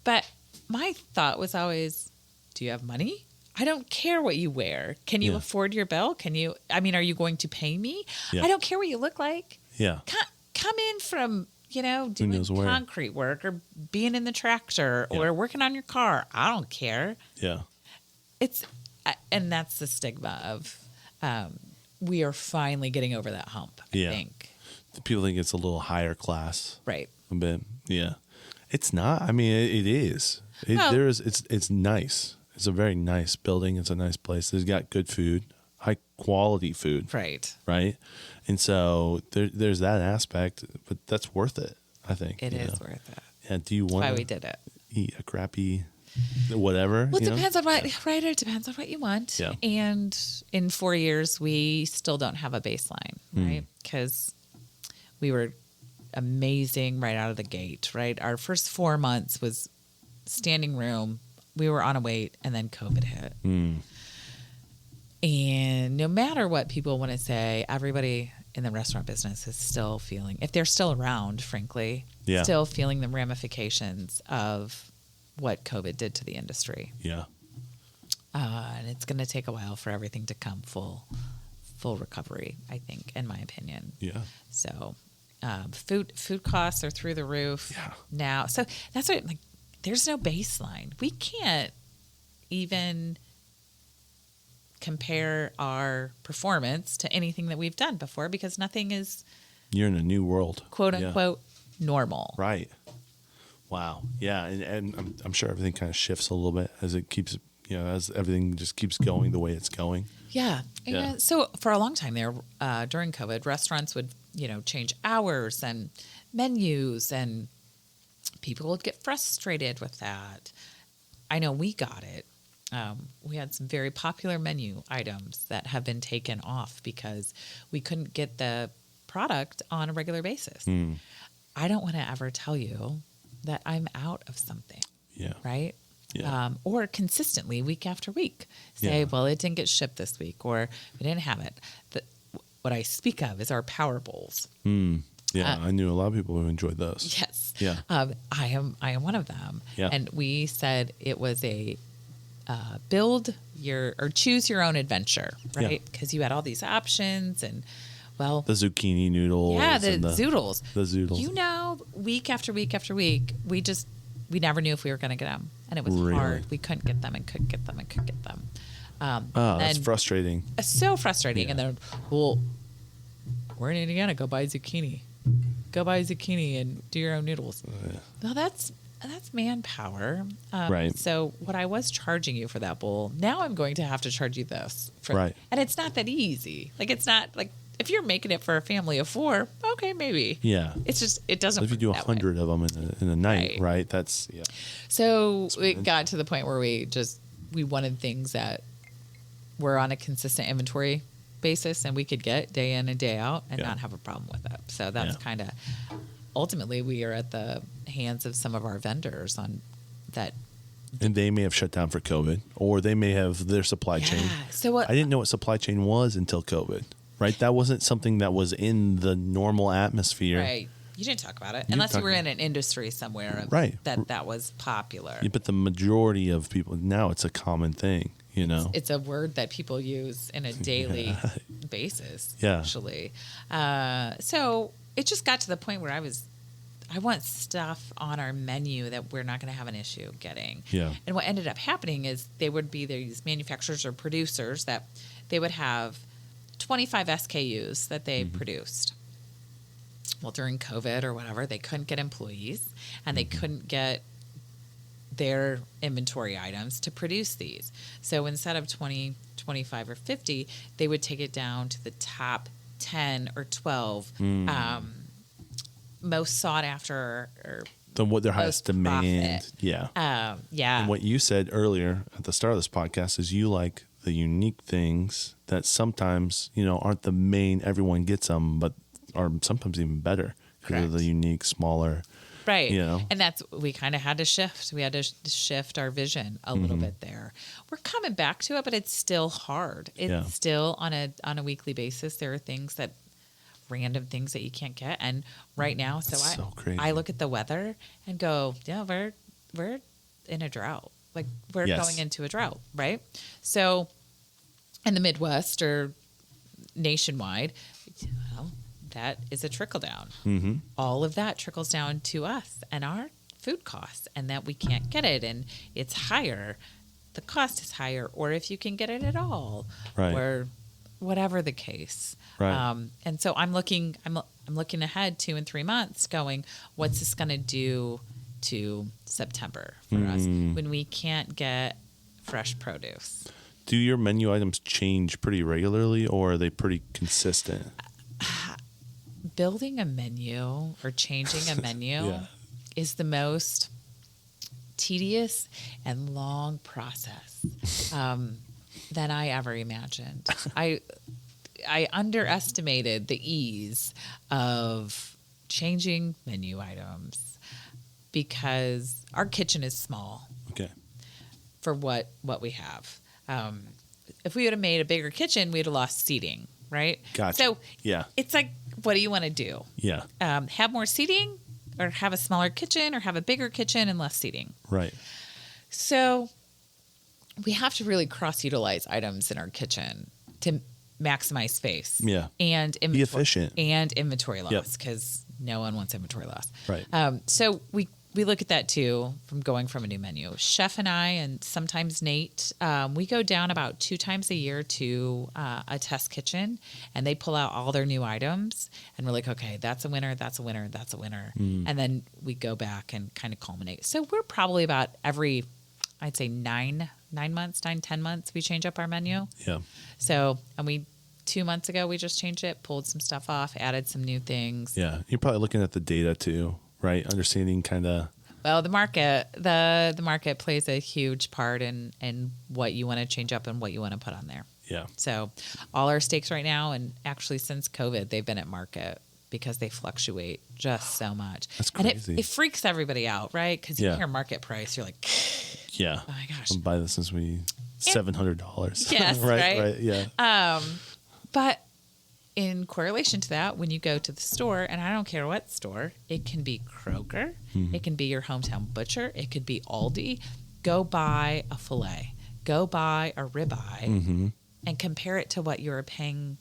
But my thought was always, do you have money? I don't care what you wear. Can you afford your bill? Are you going to pay me? Yeah. I don't care what you look like. Yeah. Come in from, doing concrete work or being in the tractor or working on your car. I don't care. Yeah. And that's the stigma of, we are finally getting over that hump, I think. People think it's a little higher class. Right. A bit. Yeah. It's not. I mean, it is. It's nice. It's a very nice building. It's a nice place. It's got good food, high quality food. Right. Right. And so there's that aspect, but that's worth it, I think. It is worth it. Yeah. Do you want That's why we did it. Eat a crappy whatever? Well, it depends on what, right? It depends on what you want. Yeah. And in 4 years, we still don't have a baseline, right? Because we were amazing right out of the gate, right? Our first 4 months was standing room. We were on a wait, and then COVID hit. And no matter what people want to say, everybody, in the restaurant business is still feeling, if they're still around, frankly, still feeling the ramifications of what COVID did to the industry. Yeah. And it's going to take a while for everything to come full recovery, I think, in my opinion. Yeah. So food costs are through the roof now. So that's what, like, there's no baseline. We can't even compare our performance to anything that we've done before because nothing is, you're in a new world, quote unquote, normal. Right. Wow. Yeah. And I'm sure everything kind of shifts a little bit as it keeps, as everything just keeps going the way it's going. Yeah. And so for a long time there, during COVID, restaurants would, change hours and menus, and people would get frustrated with that. I know we got it. We had some very popular menu items that have been taken off because we couldn't get the product on a regular basis. I don't want to ever tell you that I'm out of something. Yeah. Right? Yeah. Or consistently week after week say, well, it didn't get shipped this week, or we didn't have it. What I speak of is our Power Bowls. Yeah, I knew a lot of people who enjoyed those. Yes. Yeah. I am one of them. Yeah. And we said it was a choose your own adventure, right? Because you had all these options, and well, the zucchini noodles. Yeah, the and zoodles. The zoodles. Week after week after week, we never knew if we were going to get them, and it was hard. We couldn't get them and couldn't get them and couldn't get them. That's frustrating. So frustrating. And then, well, we're in Indiana. Go buy zucchini. Go buy zucchini and do your own noodles. Well, that's manpower. Right. So what I was charging you for that bowl, now I'm going to have to charge you this. Right. And it's not that easy. Like, it's not like, if you're making it for a family of 4, okay, maybe. Yeah. It's just, it doesn't If you do 100 of them in a night, right? That's, So it got to the point where we wanted things that were on a consistent inventory basis and we could get day in and day out and not have a problem with it. So that's kind of, ultimately we are at the hands of some of our vendors on that. And they may have shut down for COVID, or they may have their supply chain. So I didn't know what supply chain was until COVID, right? That wasn't something that was in the normal atmosphere. Right. You didn't talk about it unless you were in an industry somewhere that was popular. Yeah, but the majority of people, now it's a common thing, It's a word that people use in a daily basis, actually. So it just got to the point where I want stuff on our menu that we're not going to have an issue getting. Yeah. And what ended up happening is they would be these manufacturers or producers that they would have 25 SKUs that they produced. Well, during COVID or whatever, they couldn't get employees and they couldn't get their inventory items to produce these. So instead of 20, 25, or 50, they would take it down to the top 10 or 12 most sought after, or what their highest demand. Profit. Yeah. Yeah. And what you said earlier at the start of this podcast is you like the unique things that sometimes, aren't the main, everyone gets them, but are sometimes even better because of the unique, smaller. Right. And that's, we kind of had to shift. We had to shift our vision a little bit there. We're coming back to it, but it's still hard. It's still on a weekly basis. There are random things that you can't get. And right now, so I look at the weather and go, we're in a drought. Like, we're going into a drought, right? So in the Midwest or nationwide, that is a trickle down. Mm-hmm. All of that trickles down to us and our food costs, and that we can't get it, and it's higher. The cost is higher, or if you can get it at all, or whatever the case. Right. And so I'm looking ahead 2 and 3 months, going, what's this going to do to September for us when we can't get fresh produce? Do your menu items change pretty regularly, or are they pretty consistent? Building a menu or changing a menu is the most tedious and long process than I ever imagined. I underestimated the ease of changing menu items because our kitchen is small. Okay. For what we have. If we would have made a bigger kitchen, we'd have lost seating, right? Gotcha. So Yeah. it's like, what do you want to do? Yeah. Have more seating, or have a smaller kitchen, or have a bigger kitchen and less seating? Right. So we have to really cross-utilize items in our kitchen to maximize space. Yeah. And Be efficient. And inventory Yep. loss, because no one wants inventory loss. Right. So we look at that too, from going from a new menu. Chef and I, and sometimes Nate, we go down about 2 times a year to a test kitchen, and they pull out all their new items, and we're like, okay, that's a winner, that's a winner, that's a winner. And then we go back and kind of culminate. So we're probably about every, I'd say 10 months, we change up our menu. Yeah. So, and 2 months ago, we just changed it, pulled some stuff off, added some new things. Yeah. You're probably looking at the data too, right? Understanding kind of. Well, the market plays a huge part in what you want to change up and what you want to put on there. Yeah. So all our steaks right now, and actually since COVID, they've been at market because they fluctuate just so much. That's crazy. And it freaks everybody out, right? Because you Yeah. hear market price, you're like, Yeah. oh my gosh. I'll buy this since $700. Yes, right? Right. Yeah. But in correlation to that, when you go to the store, and I don't care what store, it can be Kroger, it can be your hometown butcher, it could be Aldi. Go buy a filet, go buy a ribeye, and compare it to what you were paying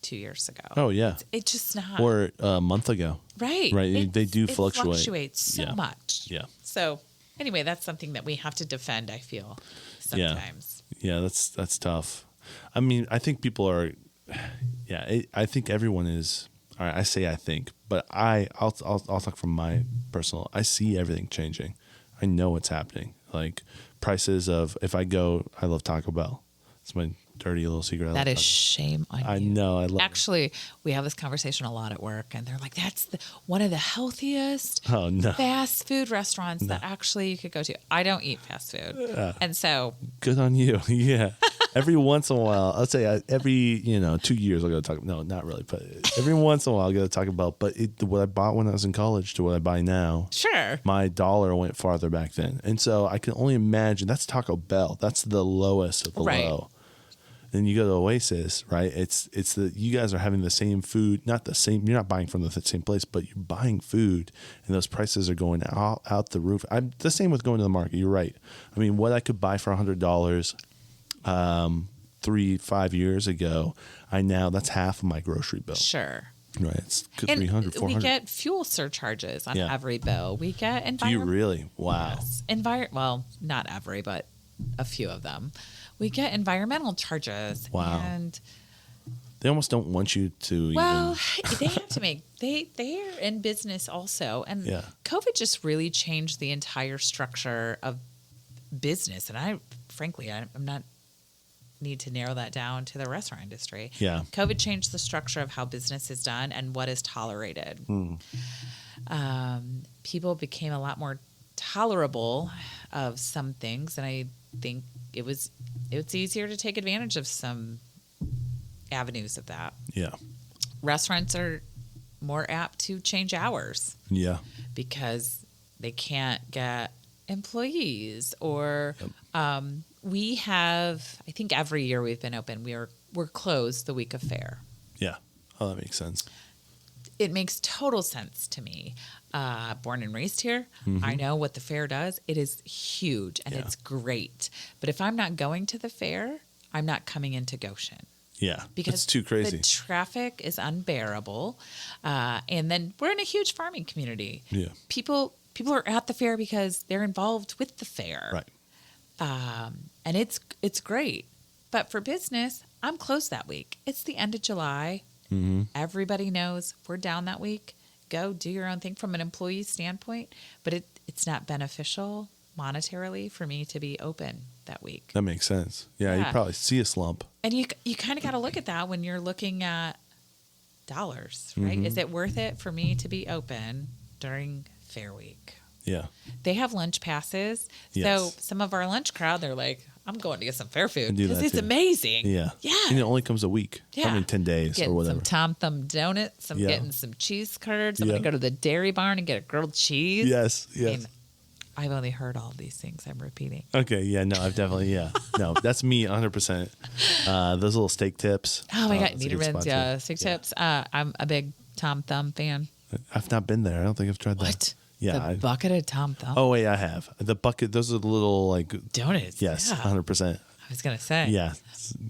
2 years ago. Oh, yeah. It's just not. Or a month ago. Right. They do It fluctuate. fluctuates so Yeah. much. Yeah. So anyway, that's something that we have to defend, I feel, sometimes. Yeah, that's tough. I mean, I think people are. Yeah, I think everyone is. All right, I say I think, but I'll talk from my personal. I see everything changing. I know what's happening. Like prices of, if I love Taco Bell. It's my dirty little secret. That is shame on you. I know. I love. Actually, we have this conversation a lot at work, and they're like, that's one of the healthiest Oh no. fast food restaurants that actually you could go to. I don't eat fast food. And so, Good on you. Yeah. Every once in a while, I'll say every 2 years I'll go to Taco. No, not really, but every once in a while I'll go to Taco Bell. But what I bought when I was in college to what I buy now, sure. my dollar went farther back then, and so I can only imagine that's Taco Bell. That's the lowest of the Right. low. Then you go to Oasis, right? It's you guys are having the same food, not the same. You're not buying from the same place, but you're buying food, and those prices are going out the roof. I'm the same with going to the market. You're right. I mean, what I could buy for $100 3-5 years ago, that's half of my grocery bill. Sure. Right, it's And 300, 400. we get fuel surcharges on Yeah. every bill. We get Do you environmental. really? Wow. Yes. Well, not every, but a few of them. We get environmental charges. Wow. And They almost don't want you to well, they have to make they're in business also, and Yeah. COVID just really changed the entire structure of business. And I'm not need to narrow that down to the restaurant industry. Yeah. COVID changed the structure of how business is done and what is tolerated. People became a lot more tolerable of some things, and I think it's easier to take advantage of some avenues of that. Yeah. Restaurants are more apt to change hours Yeah. because they can't get employees, or we have, I think every year we've been open, we're closed the week of fair. Yeah. Oh, that makes sense. It makes total sense to me. Born and raised here, I know what the fair does. It is huge and Yeah. it's great. But if I'm not going to the fair, I'm not coming into Goshen. Yeah. Because it's too crazy. the traffic is unbearable. And then we're in a huge farming community. Yeah. People are at the fair because they're involved with the fair. Right. And it's great. But for business, I'm closed that week. It's the end of July. Everybody knows we're down that week. Go do your own thing from an employee standpoint. But it's not beneficial monetarily for me to be open that week. That makes sense. Yeah. You Yeah. probably see a slump. And you kind of got to look at that when you're looking at dollars, right? Is it worth it for me to be open during Fair Week? Yeah. They have lunch passes. Yes. So some of our lunch crowd, they're like, I'm going to get some fair food do because that it's too. amazing. Yeah. Yeah. And it only comes a week. Yeah. I mean, 10 days Getting or whatever. some Tom Thumb donuts. I'm Yeah. getting some cheese curds. I'm Yeah. going to go to the dairy barn and get a grilled cheese. Yes. I Yes. mean, I've only heard all these things I'm repeating. Okay, yeah, no, I've definitely, yeah. No, that's me 100%. Those little steak tips. Oh my God, that's a good spot Niederman's, too. yeah, steak tips. I'm a big Tom Thumb fan. I've not been there. I don't think I've tried that. What? Yeah. The bucket of Tom Thumb? Oh, wait, I have. The bucket, those are the little, like... Donuts. Yes, Yeah. 100%. I was going to say. Yeah.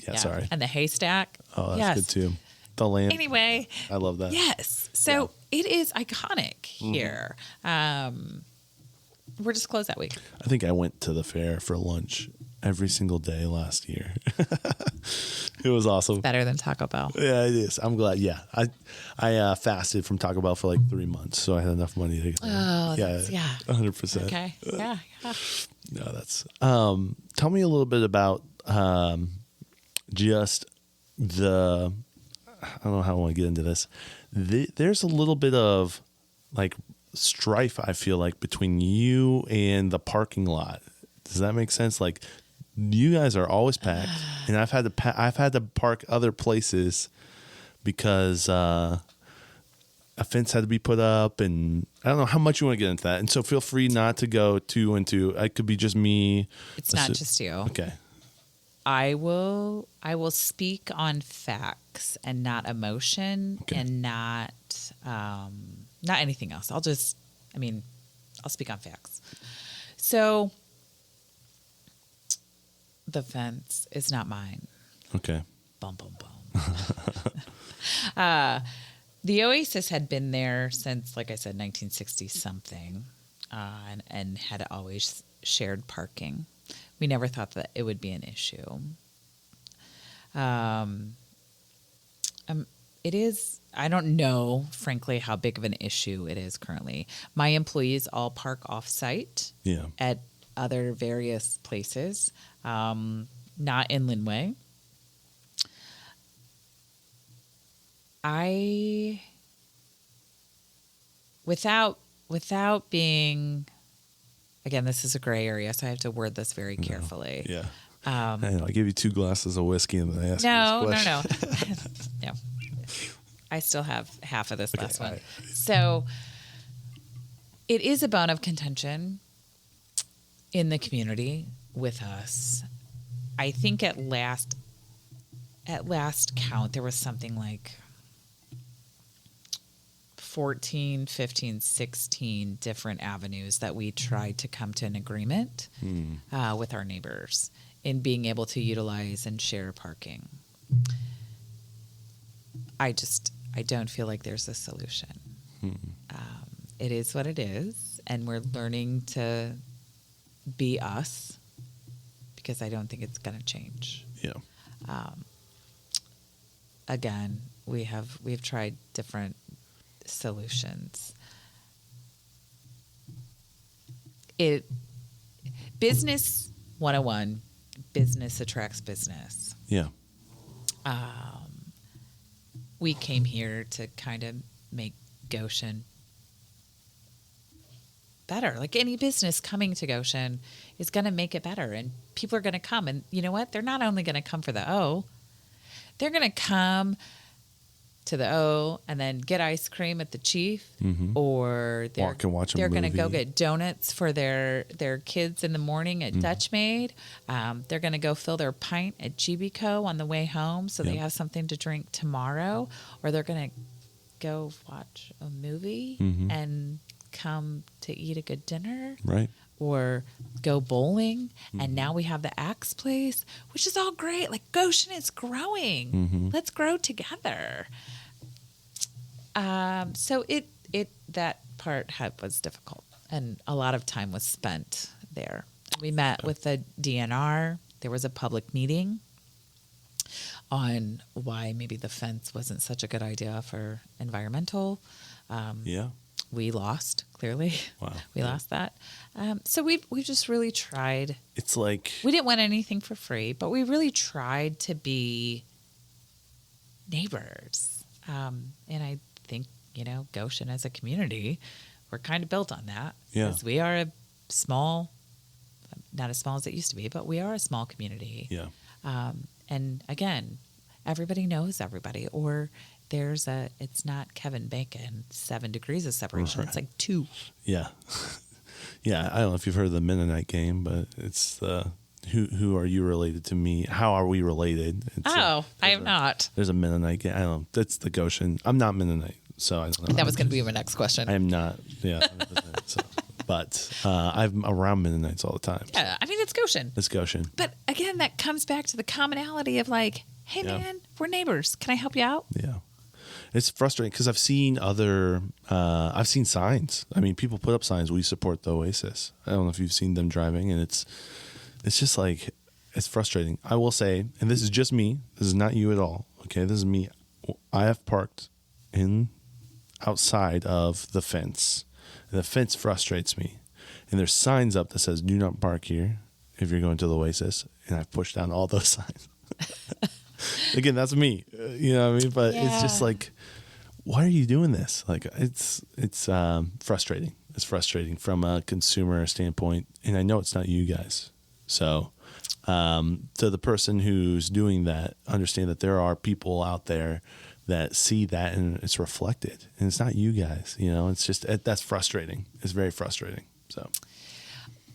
Yeah, sorry. And the haystack. Oh, that's yes. good too. The lamp. Anyway. I love that. Yes. So it is iconic here. We're just closed that week. I think I went to the fair for lunch every single day last year. It was awesome. Better than Taco Bell. Yeah, it is. I'm glad. Yeah, I fasted from Taco Bell for like 3 months, so I had enough money to get there. Oh, yeah, yeah. 100%. Okay. Yeah. No, that's. Tell me a little bit about just the. I don't know how I want to get into this. There's a little bit of like strife, I feel like, between you and the parking lot. Does that make sense? Like, you guys are always packed, and I've had to park other places because a fence had to be put up, and I don't know how much you want to get into that. And so feel free not to go two and two. It could be just me. It's not just you. Okay. I will speak on facts and not emotion and not anything else. I'll speak on facts. So the fence is not mine. Okay. Bum, bum, bum. The Oasis had been there since, like I said, 1960 something, and had always shared parking. We never thought that it would be an issue. It is, I don't know, frankly, how big of an issue it is currently. My employees all park off-site at other various places, not in Linway. Without being, again, this is a gray area, so I have to word this very carefully. Yeah. I know, I gave you 2 glasses of whiskey and then I asked you this question. No. I still have half of this last one. Right. So it is a bone of contention in the community with us. I think at last count, there was something like 14, 15, 16 different avenues that we tried to come to an agreement with our neighbors in being able to utilize and share parking. I don't feel like there's a solution. It is what it is, and we're learning to be us because I don't think it's going to change. Yeah. Again, we've tried different solutions. Business 101, business attracts business. Yeah. We came here to kind of make Goshen better. Like any business coming to Goshen is going to make it better, and people are going to come. And you know what? They're not only going to come for the O, they're going to come to the O and then get ice cream at the Chief, or they're going to go get donuts for their kids in the morning at Dutch Maid. They're going to go fill their pint at GB-Co on the way home so they have something to drink tomorrow, or they're going to go watch a movie and come to eat a good dinner. Right. Or go bowling, and now we have the Axe Place, which is all great. Like Goshen is growing. Let's grow together. So that part was difficult, and a lot of time was spent there. We met with the DNR. There was a public meeting on why maybe the fence wasn't such a good idea for environmental. We lost, clearly. Wow. We lost that. So we've just really tried. It's like... We didn't want anything for free, but we really tried to be neighbors. And I think, Goshen as a community, we're kind of built on that. Yeah. Because we are a small, not as small as it used to be, but we are a small community. Yeah. And again, everybody knows everybody, or it's not Kevin Bacon, 7 degrees of separation. Right. It's like 2. Yeah. Yeah, I don't know if you've heard of the Mennonite game, but it's the who are you related to me? How are we related? I am not. There's a Mennonite game. I don't know. That's the Goshen. I'm not Mennonite, so I don't know. That was going to be my next question. I am not. Yeah. So, but I'm around Mennonites all the time. So. Yeah, I mean, it's Goshen. It's Goshen. But again, that comes back to the commonality of like, hey, man, we're neighbors. Can I help you out? Yeah. It's frustrating because I've seen signs. I mean, people put up signs, we support the Oasis. I don't know if you've seen them driving, and it's just like, it's frustrating. I will say, and this is just me, this is not you at all, okay? This is me. I have parked outside of the fence, and the fence frustrates me. And there's signs up that says, do not park here if you're going to the Oasis, and I've pushed down all those signs. Again, that's me, you know what I mean? But it's just like, why are you doing this? Like, it's frustrating. It's frustrating from a consumer standpoint, and I know it's not you guys. So, to the person who's doing that, understand that there are people out there that see that and it's reflected, and it's not you guys. You know, it's just that's frustrating. It's very frustrating. So.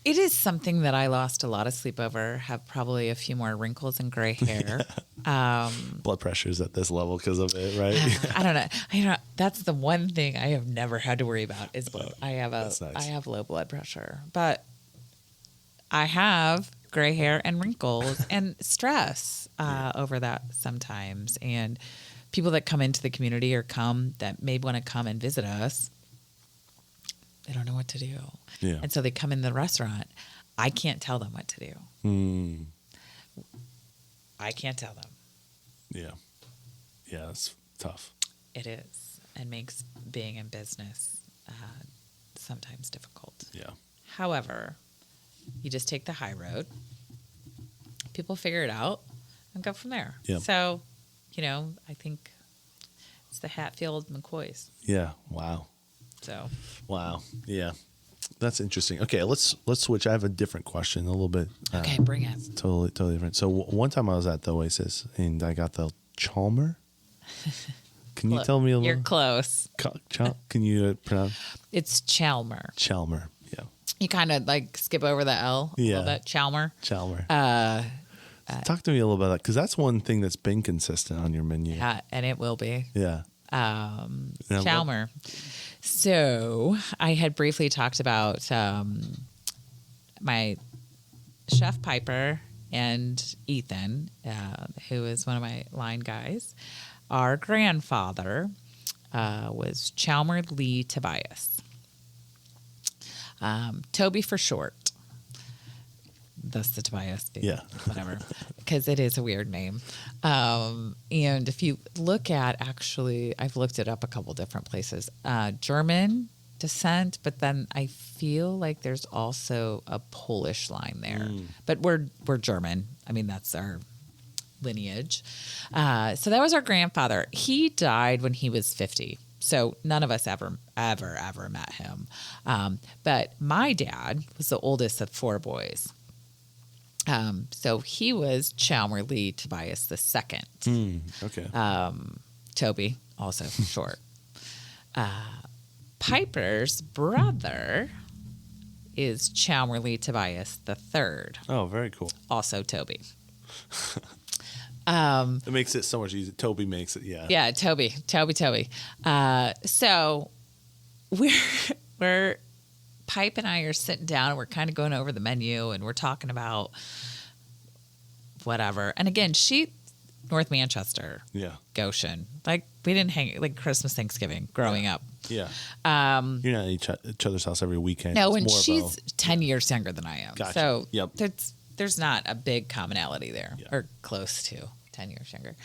It is something that I lost a lot of sleep over, have probably a few more wrinkles and gray hair. Blood pressure's at this level because of it, right? I don't know. That's the one thing I have never had to worry about is I have nice. I have low blood pressure, but I have gray hair and wrinkles and stress over that sometimes. And people that come into the community or that may want to come and visit us, they don't know what to do. Yeah. And so they come in the restaurant. I can't tell them what to do. I can't tell them. Yeah. Yeah, it's tough. It is. And makes being in business sometimes difficult. Yeah. However, you just take the high road. People figure it out and go from there. Yeah. So, I think it's the Hatfield-McCoys. Yeah. Wow. So. Wow. Yeah. That's interesting. Okay, let's switch. I have a different question, a little bit. Okay, bring it. Totally different. So one time I was at the Oasis and I got the Chalmer. Can you tell me a little? You're close. Can you pronounce? It's Chalmer. Chalmer. Yeah. You kind of like skip over the L a little bit. Chalmer. Chalmer. Talk to me a little about that, because that's one thing that's been consistent on your menu. Yeah, and it will be. Yeah. Chalmer. So I had briefly talked about my chef Piper and Ethan, who is one of my line guys. Our grandfather was Chalmer Lee Tobias. Toby for short. Thus the Tobias. Yeah. Whatever. Because it is a weird name. And if you look at, actually, I've looked it up a couple different places. German descent, but then I feel like there's also a Polish line there. But we're German. I mean, that's our lineage. So that was our grandfather. He died when he was 50. So none of us ever met him. But my dad was the oldest of 4 boys. So he was Chalmer Lee Tobias II. Okay. Toby, also short. Piper's brother is Chalmer Lee Tobias III. Oh, very cool. Also Toby. It makes it so much easier. Toby makes it, yeah. Yeah, Toby. So we're Pipe and I are sitting down and we're kind of going over the menu and we're talking about whatever. And again, North Manchester. Yeah. Goshen. Like, we didn't hang, like Christmas, Thanksgiving growing up. Yeah. You're not at each other's house every weekend. No, and she's 10 years younger than I am. Gotcha. So Yep. there's not a big commonality there, or close to 10 years younger.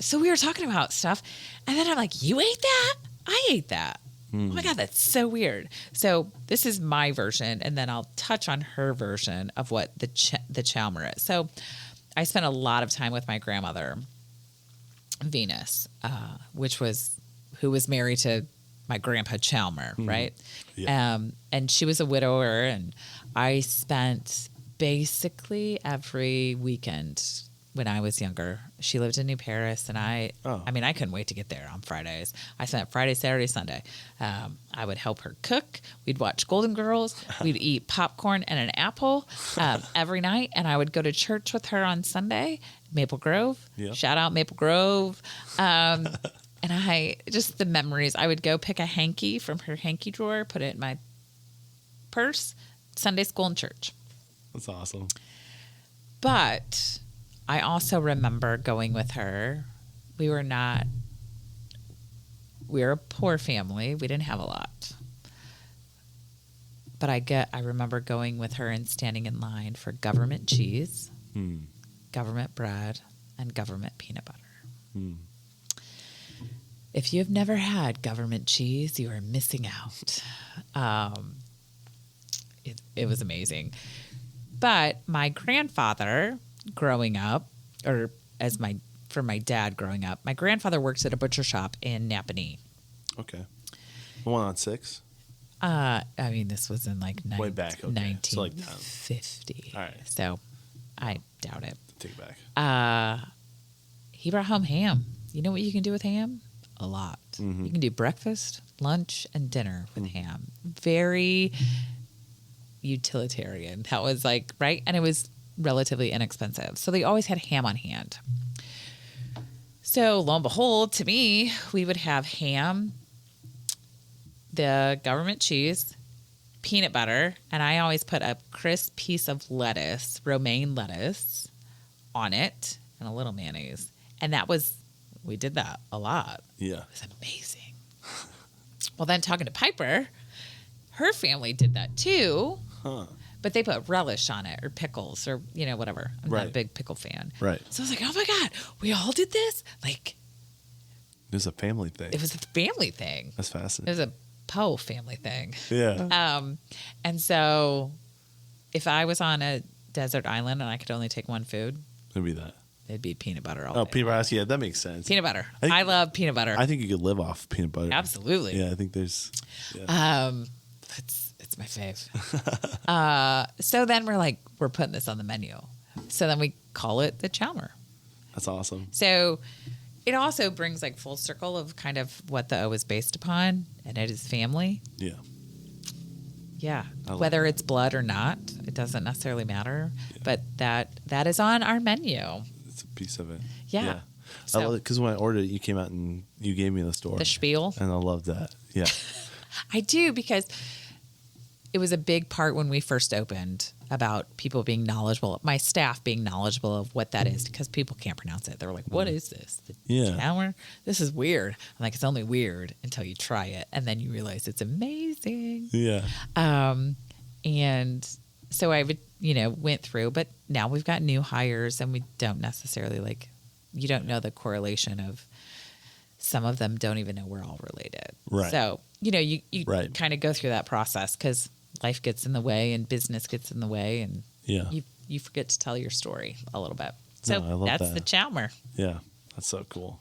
So we were talking about stuff, and then I'm like, you ate that? I ate that. Oh my God, that's so weird. So this is my version, and then I'll touch on her version of what the Chalmer is. So I spent a lot of time with my grandmother, Venus, who was married to my grandpa Chalmer, right? Yeah. And she was a widower, and I spent basically every weekend when I was younger. She lived in New Paris, and I mean, I couldn't wait to get there on Fridays. I spent Friday, Saturday, Sunday. I would help her cook. We'd watch Golden Girls. We'd eat popcorn and an apple every night, and I would go to church with her on Sunday. Maple Grove. Yep. Shout out Maple Grove. And just the memories. I would go pick a hanky from her hanky drawer, put it in my purse, Sunday school and church. That's awesome. But I also remember going with her. We were a poor family. We didn't have a lot. But I remember going with her and standing in line for government cheese, government bread, and government peanut butter. If you have never had government cheese, you are missing out. It was amazing. But my grandfather growing up, for my dad growing up, my grandfather works at a butcher shop in Napanee. Okay. The one on 6? I mean, this was in like way back, 1950. So all right. So I doubt it. Take it back. He brought home ham. You know what you can do with ham? A lot. You can do breakfast, lunch, and dinner with ham. Very utilitarian. That was like, right? And it was relatively inexpensive. So they always had ham on hand. So lo and behold, to me, we would have ham, the government cheese, peanut butter, and I always put a crisp piece of lettuce, romaine lettuce, on it, and a little mayonnaise. And we did that a lot. Yeah. It was amazing. Well, then talking to Piper, her family did that too. Huh. But they put relish on it or pickles or, whatever. I'm not a big pickle fan. Right. So I was like, oh my God, we all did this? Like, it was a family thing. It was a family thing. That's fascinating. It was a Poe family thing. Yeah. And so if I was on a desert island and I could only take one food, it'd be that. It'd be peanut butter all day. Oh, peanut butter. Yeah, that makes sense. Peanut butter. I love peanut butter. I think you could live off peanut butter. Absolutely. Yeah, I think there's... Yeah. It's my fave. So then we're putting this on the menu. So then we call it the Chalmer. That's awesome. So it also brings full circle of kind of what the O is based upon, and it is family. Yeah. Yeah. Whether it's blood or not, it doesn't necessarily matter. Yeah. But that is on our menu. It's a piece of it. Yeah. So, I love it because when I ordered it, you came out and you gave me the story. The spiel. And I love that. Yeah. I do, because it was a big part when we first opened about people being knowledgeable, my staff being knowledgeable of what that is, because people can't pronounce it. They were like, what is this? The Chalmer? This is weird. I'm like, it's only weird until you try it. And then you realize it's amazing. Yeah. And so I would, went through, but now we've got new hires and we don't necessarily you don't know the correlation of, some of them don't even know we're all related. Right. So, you kind of go through that process because life gets in the way and business gets in the way, and you forget to tell your story a little bit. So that's the Chalmer. Yeah, that's so cool.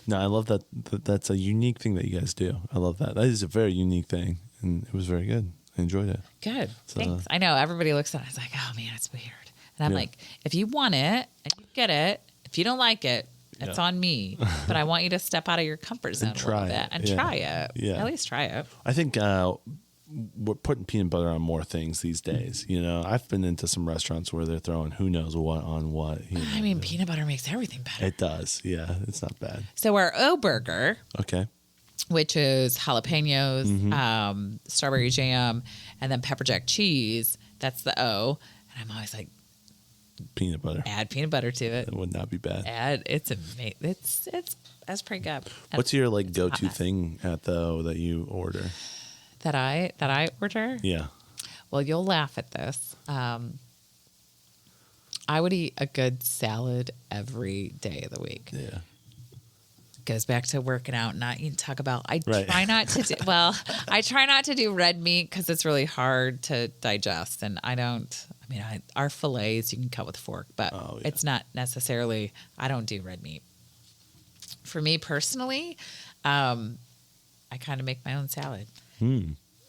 No, I love that. That's a unique thing that you guys do. I love that. That is a very unique thing, and it was very good. I enjoyed it. Good. So, thanks. I know everybody looks at it. It's like, oh man, it's weird. And I'm like, if you want it and you get it, if you don't like it, it's on me. But I want you to step out of your comfort zone a little bit and try it. Yeah. At least try it. I think we're putting peanut butter on more things these days. I've been into some restaurants where they're throwing who knows what on what. I mean, peanut butter makes everything better. It does. Yeah, it's not bad. So our O burger, which is jalapenos, strawberry jam, and then pepper jack cheese. That's the O. And I'm always like, peanut butter. Add peanut butter to it. It would not be bad. It's amazing. That's pretty good. What's your go-to thing at the O that you order? That I order? Yeah. Well, you'll laugh at this. I would eat a good salad every day of the week. Yeah. Goes back to working out, not eating Taco Bell. I try not to do I try not to do red meat because it's really hard to digest, and our fillets you can cut with a fork, but it's not necessarily. I don't do red meat. For me personally, I kind of make my own salad.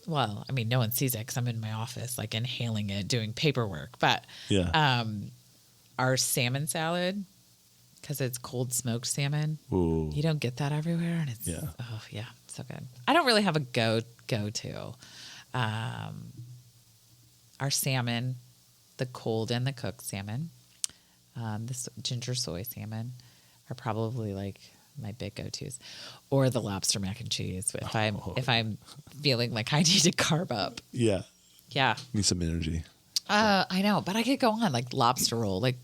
Well, no one sees it because I'm in my office, inhaling it, doing paperwork. But our salmon salad because it's cold smoked salmon. Ooh. You don't get that everywhere, and it's so good. I don't really have a go to. Our salmon, the cold and the cooked salmon, this ginger soy salmon, are probably like my big go-tos, or the lobster mac and cheese if I'm feeling like I need to carb up. Yeah. Yeah. Need some energy. I know, but I could go on like lobster roll. Like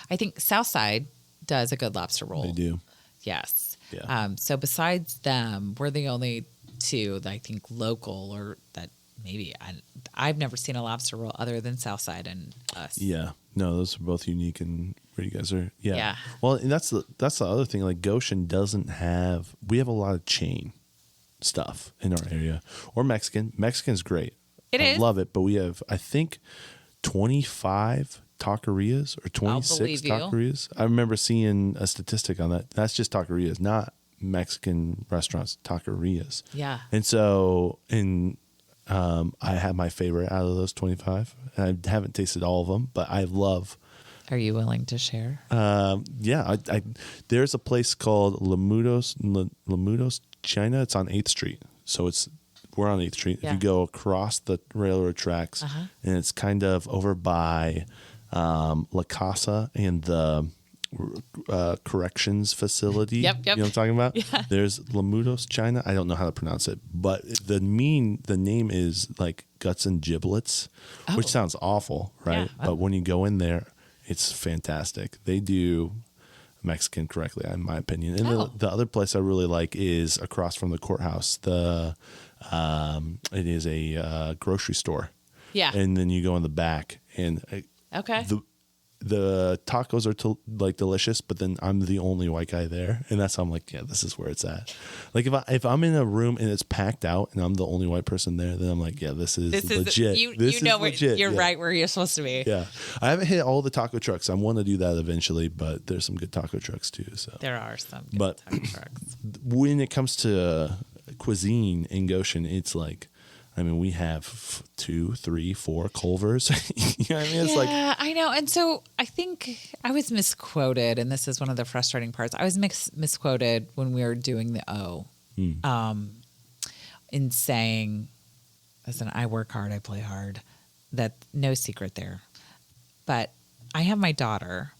I think Southside does a good lobster roll. They do. Yes. Yeah. So besides them, we're the only two that I think local or that maybe I've never seen a lobster roll other than Southside and us. Yeah. No, those are both unique and where you guys are. Yeah. Yeah. Well, and that's the other thing. Like Goshen doesn't have. We have a lot of chain stuff in our area, or Mexican. Mexican's great. I love it, but we have, I think, 25 taquerias or 26 taquerias. I remember seeing a statistic on that. That's just taquerias, not Mexican restaurants, taquerias. Yeah. And so, I have my favorite out of those 25. I haven't tasted all of them, but I love. Are you willing to share? Yeah. There's a place called Lamudos China. It's on 8th Street. So we're on 8th Street. Yeah. If you go across the railroad tracks, and it's kind of over by La Casa and the corrections facility. Yep. You know what I'm talking about? Yeah. There's Lamudos China. I don't know how to pronounce it, but the name is like Guts and Giblets, which sounds awful, right? Yeah. But when you go in there, it's fantastic. They do Mexican correctly, in my opinion. And the other place I really like is across from the courthouse. It is a grocery store. Yeah. And then you go in the back, and Okay. the tacos are like delicious, but then I'm the only white guy there, and that's how I'm like, yeah, this is where it's at. Like if I'm in a room and it's packed out and I'm the only white person there, then I'm like, yeah, this is legit. You're right where you're supposed to be. Yeah, I haven't hit all the taco trucks. I want to do that eventually, but there's some good taco trucks too. So There are some good taco trucks. when it comes to cuisine in Goshen, it's like, I mean, we have 2, 3, 4 Culvers. You know what I mean? It's Yeah, I know. And so I think I was misquoted, and this is one of the frustrating parts. I was misquoted when we were doing the O in saying, listen, I work hard, I play hard. That no secret there. But I have my daughter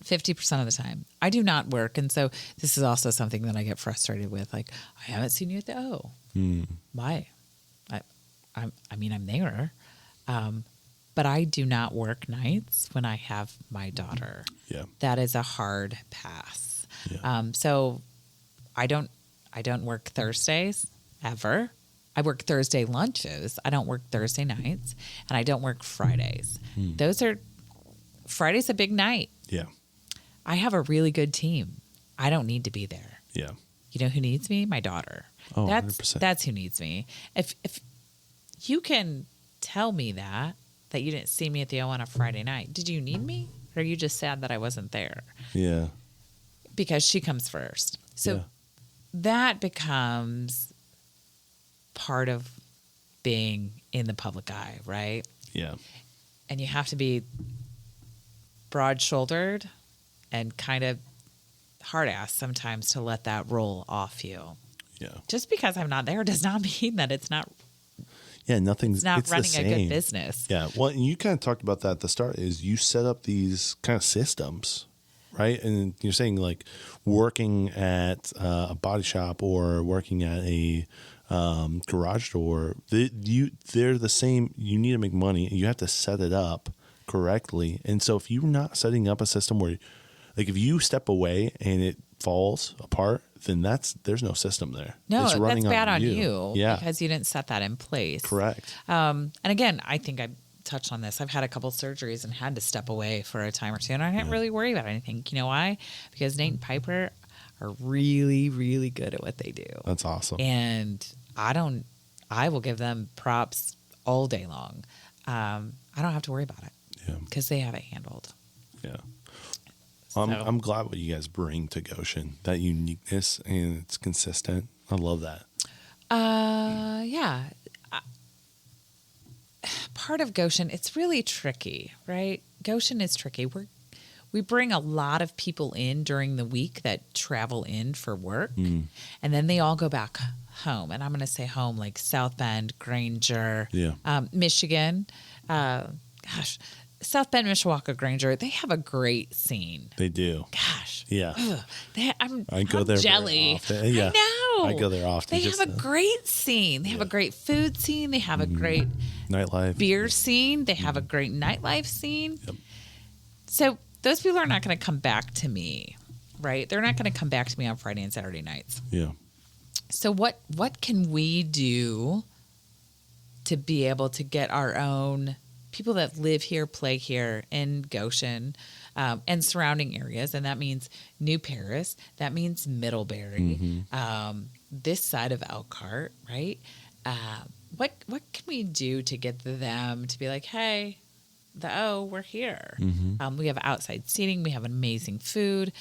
50% of the time. I do not work. And so this is also something that I get frustrated with. Like, I haven't seen you at the O. Why? I mean, I'm there. But I do not work nights when I have my daughter. Yeah. That is a hard pass. Yeah. So I don't work Thursdays ever. I work Thursday lunches. I don't work Thursday nights, and I don't work Fridays. Friday's a big night. Yeah. I have a really good team. I don't need to be there. Yeah. You know who needs me? My daughter. Oh, 100%. That's who needs me. If you can tell me that you didn't see me at the O on a Friday night, did you need me? Or are you just sad that I wasn't there? Yeah. Because she comes first. So that becomes part of being in the public eye, right? Yeah. And you have to be broad-shouldered and kind of hard-ass sometimes to let that roll off you. Yeah. Just because I'm not there does not mean that it's not nothing's running the same. a good business. Yeah. Well, and you kind of talked about that at the start, is you set up these kind of systems, right? And you're saying like working at a body shop or working at a garage door, they're the same. You need to make money. You have to set it up correctly. And so if you're not setting up a system where, like, if you step away and it falls apart, then there's no system there. No, it's running that's bad on you. you Yeah. because you didn't set that in place. Correct. And again, I think I touched on this. I've had a couple surgeries and had to step away for a time or two, and I didn't really worry about anything. You know why? Because Nate and Piper are really, really good at what they do. That's awesome. And I will give them props all day long. I don't have to worry about it. Yeah. Because they have it handled. Yeah. I'm glad what you guys bring to Goshen, that uniqueness, and it's consistent. I love that. Yeah. Part of Goshen, it's really tricky, right? Goshen is tricky. we bring a lot of people in during the week that travel in for work, and then they all go back home. And I'm going to say home like South Bend, Granger, Michigan. South Bend, Mishawaka, Granger, they have a great scene. They do. Gosh. Yeah. I go there jelly. often. Yeah. I know. I go there often. They have a great scene. They have a great food scene. They have a great nightlife beer scene. They have a great nightlife scene. Yep. So those people are not going to come back to me, right? They're not going to come back to me on Friday and Saturday nights. Yeah. So what can we do to be able to get our own people that live here, play here in Goshen and surrounding areas? And that means New Paris. That means Middlebury, this side of Elkhart, right? What can we do to get them to be like, hey, we're here. We have outside seating. We have amazing food,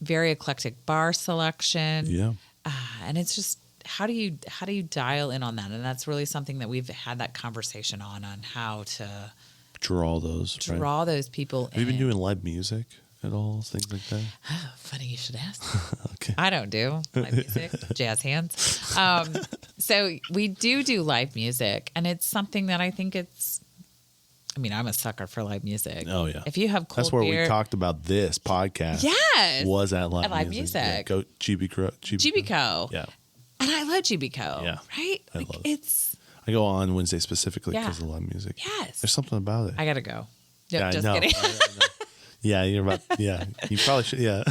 very eclectic bar selection. Yeah. And it's just, how do you dial in on that? And that's really something that we've had that conversation on how to draw those people Have you been doing live music at all? Things like that? Oh, funny you should ask. Okay. I don't do live music, jazz hands. So we do live music, and it's something that I think I'm a sucker for live music. Oh, yeah. If you have cold That's where beer, we talked about this podcast. Yes. Was at live music. Yeah, go GBCO. Yeah. And I love GBCO. Yeah. Right? I love it. It's... I go on Wednesday specifically Yeah. because of live music. Yes. There's something about it. I got to go. No, Yeah, just I know. kidding. I know. Yeah, you probably should. Yeah.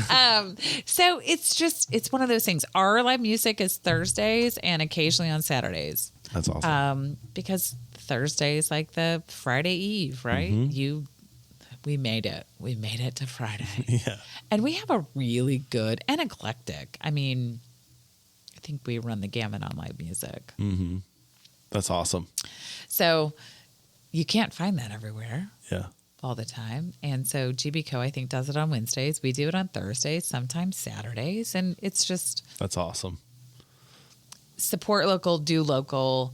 So it's one of those things. Our live music is Thursdays and occasionally on Saturdays. That's awesome. Because Thursday is like the Friday Eve, right? We made it. We made it to Friday. Yeah. And we have a really good and eclectic. I mean, I think we run the gamut on live music. That's awesome. So you can't find that everywhere. Yeah. All the time. And so GBCO, I think, does it on Wednesdays. We do it on Thursdays, sometimes Saturdays. And it's just... That's awesome. Support local, do local,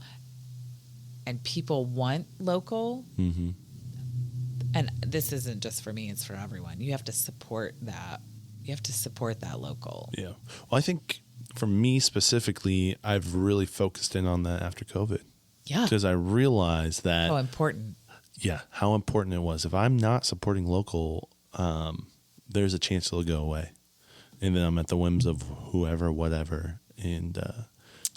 and people want local. And this isn't just for me, it's for everyone. You have to support that. You have to support that local. Yeah. Well, I think for me specifically, I've really focused in on that after COVID. Yeah. Because I realized that... How important. Yeah, how important it was. If I'm not supporting local, there's a chance it'll go away. And then I'm at the whims of whoever, whatever. And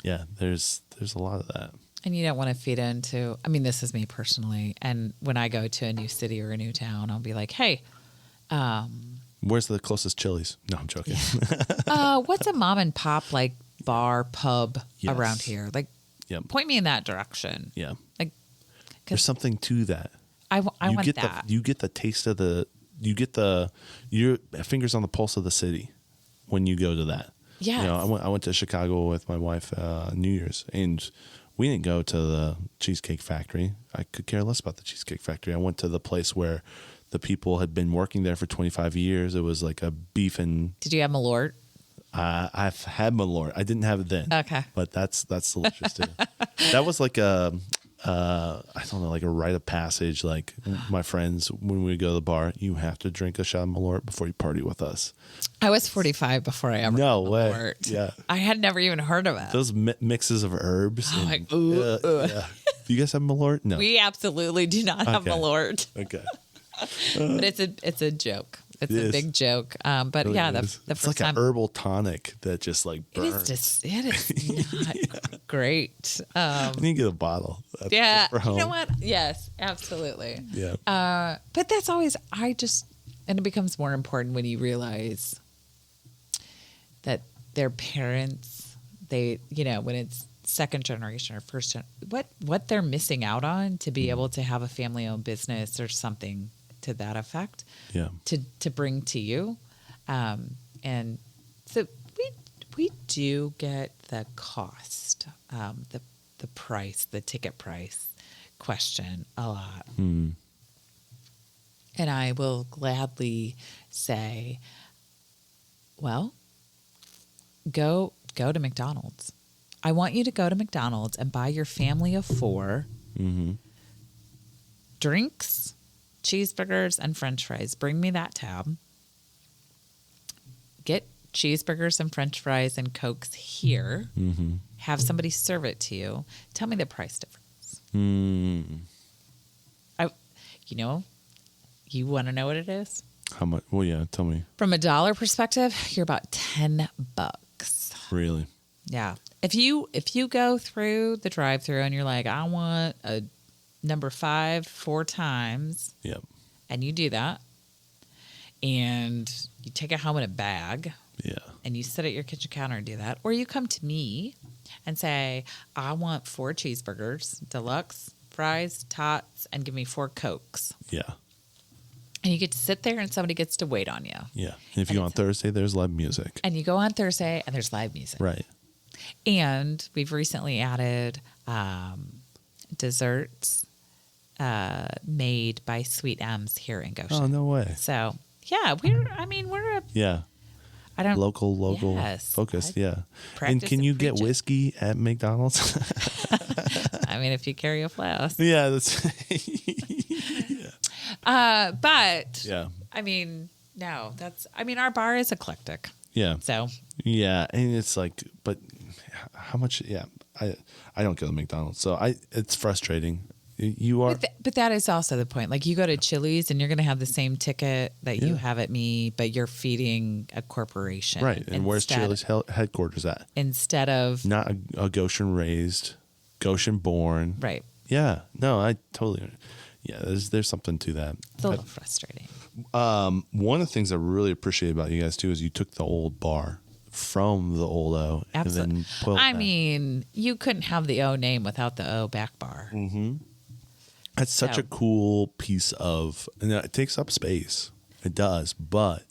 there's a lot of that. And you don't want to feed into, this is me personally. And when I go to a new city or a new town, I'll be like, hey, where's the closest Chili's? No, I'm joking. what's a mom and pop like bar, pub around here? Like, point me in that direction. Yeah. Like, there's something to that. I want that. You get the taste of your fingers on the pulse of the city when you go to that. Yeah. I went to Chicago with my wife New Year's, and we didn't go to the Cheesecake Factory. I could care less about the Cheesecake Factory. I went to the place where the people had been working there for 25 years. It was like a beef and... Did you have Malort? I've had Malort. I didn't have it then. Okay. But that's delicious too. That was like I don't know, like a rite of passage. Like my friends, when we go to the bar, you have to drink a shot of Malort before you party with us. I was 45 before I ever No had way. Malort. Yeah. I had never even heard of it. Those mixes of herbs. Oh, and, like, yeah. Do you guys have Malort? No. We absolutely do not have Okay. Malort. Okay. But it's a joke. It's It a is. big joke. But Really yeah, the is. first it's like time an herbal tonic that just like it burns. it is not great. I need to get a bottle. Yeah, for home. you know what? Yes, absolutely. Yeah. But that's always and it becomes more important when you realize that their parents, when it's second generation or first gen, what they're missing out on to be able to have a family-owned business or something to that effect. Yeah. To bring to you, and so we do get the cost, the price, the ticket price question a lot. And I will gladly say, well, go to McDonald's. I want you to go to McDonald's and buy your family of 4 drinks cheeseburgers and French fries. Bring me that tab. Get cheeseburgers and French fries and Cokes here. Mm-hmm. Have somebody serve it to you. Tell me the price difference. You want to know what it is? How much? Well, yeah, tell me. From a dollar perspective, you're about $10. Really? Yeah. If you go through the drive-thru and you're like, I want a number 5 4 times. Yep. And you do that. And you take it home in a bag. Yeah. And you sit at your kitchen counter and do that. Or you come to me and say, I want 4 cheeseburgers, deluxe, fries, tots, and give me 4 Cokes. Yeah. And you get to sit there and somebody gets to wait on you. Yeah. And if you go on Thursday, there's live music. And you go on Thursday and there's live music. Right. And we've recently added desserts made by Sweet M's here in Goshen. Oh, no way. So, yeah, we're a Yeah. I don't Local yes, focused, yeah. And practice can and you get preach it. whiskey at McDonald's? I mean, if you carry a flask. Yeah, that's But yeah. I mean, our bar is eclectic. Yeah. So, Yeah, and it's like, but how much? Yeah, I don't go to McDonald's, so it's frustrating. You are, but that is also the point. Like, you go to Chili's and you're going to have the same ticket that you Yeah. have at me, but you're feeding a corporation, right? And where's Chili's headquarters at? Instead of Not a Goshen raised, Goshen born. right. Yeah. No, I totally. Yeah, there's something to that. It's a little frustrating. One of the things I really appreciate about you guys too is you took the old bar from the old O. Absolutely. And then pulled I that. mean, you couldn't have the O name without the O back bar. Mm-hmm. That's such So- a cool piece of, and it takes up space. It does, but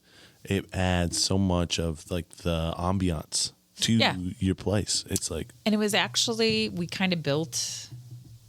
it adds so much of like the ambiance to Yeah. your place. It's like, And it was actually, we kind of built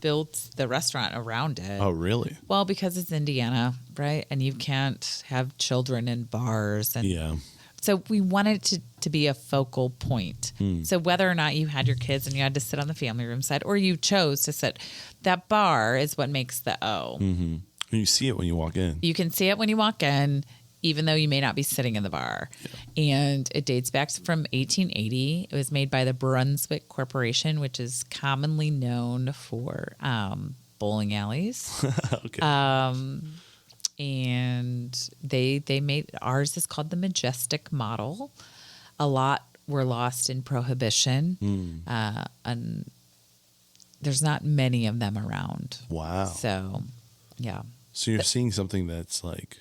the restaurant around it. oh, really? Well, because it's Indiana, right? And you can't have children in bars. And Yeah. so we wanted to be a focal point. So whether or not you had your kids and you had to sit on the family room side or you chose to sit, that bar is what makes the O. Mm-hmm. And you see it when you walk in. You can see it when you walk in, even though you may not be sitting in the bar. Yeah. And it dates back from 1880. It was made by the Brunswick Corporation, which is commonly known for bowling alleys. Okay. And they made, ours is called the Majestic Model. A lot were lost in Prohibition. And there's not many of them around. Wow. So, yeah. So you're seeing something that's like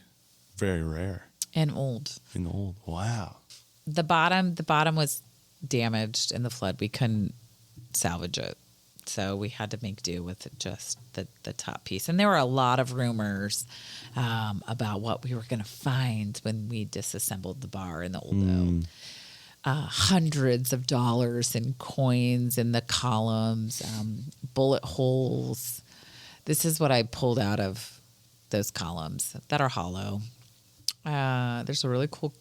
very rare And old. and old. Wow. The bottom was damaged in the flood. We couldn't salvage it. So we had to make do with just the top piece. And there were a lot of rumors about what we were going to find when we disassembled the bar in the old hundreds of dollars in coins in the columns, bullet holes. This is what I pulled out of those columns that are hollow. There's a really cool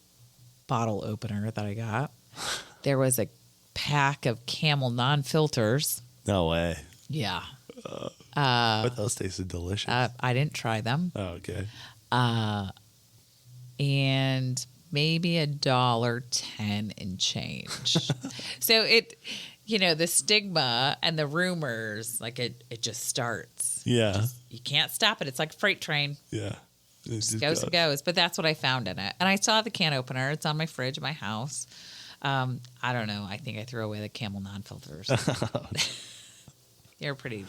bottle opener that I got. There was a pack of Camel non-filters. No way. Yeah. But those tasted delicious. I didn't try them. Oh, okay. And maybe $1.10 in change. So it, the stigma and the rumors, like it just starts. Yeah. You can't stop it. It's like a freight train. Yeah. It Just goes and goes. But that's what I found in it. And I still have the can opener. It's on my fridge in my house. I don't know. I think I threw away the Camel non-filters. They're pretty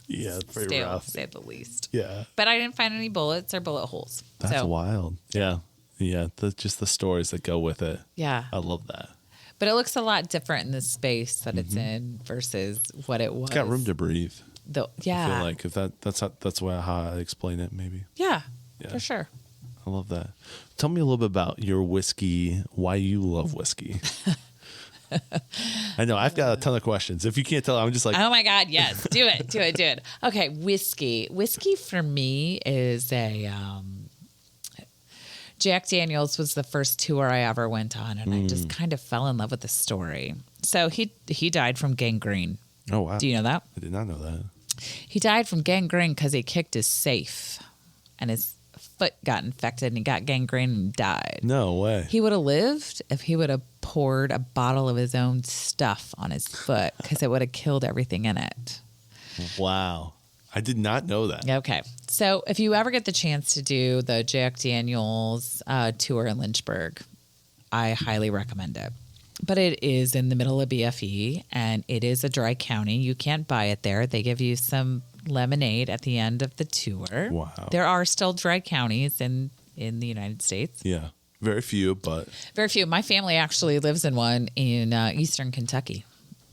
Yeah, it's pretty stale, rough. to say the least. Yeah. But I didn't find any bullets or bullet holes. That's wild. Yeah. Yeah. Just the stories that go with it. Yeah. I love that. But it looks a lot different in the space that it's in versus what it was. It's got room to breathe. I Yeah. feel like if that's how I explain it, maybe. Yeah. Yeah. For sure. I love that. Tell me a little bit about your whiskey, why you love whiskey. I know I've got a ton of questions. If you can't tell, I'm just like, Oh my God, yes. Do it. Okay, whiskey. Whiskey for me is a Jack Daniels was the first tour I ever went on, and I just kind of fell in love with the story. So he died from gangrene. oh wow, Do you know that? I did not know that. He died from gangrene because he kicked his safe, and his foot got infected and he got gangrene and died. No way. He would have lived if he would have poured a bottle of his own stuff on his foot because it would have killed everything in it. Wow. I did not know that. Okay. So if you ever get the chance to do the Jack Daniels tour in Lynchburg, I highly recommend it. But it is in the middle of BFE, and it is a dry county. You can't buy it there. They give you some lemonade at the end of the tour. Wow. There are still dry counties in the United States. Yeah. Very few, but. Very few. My family actually lives in one in eastern Kentucky.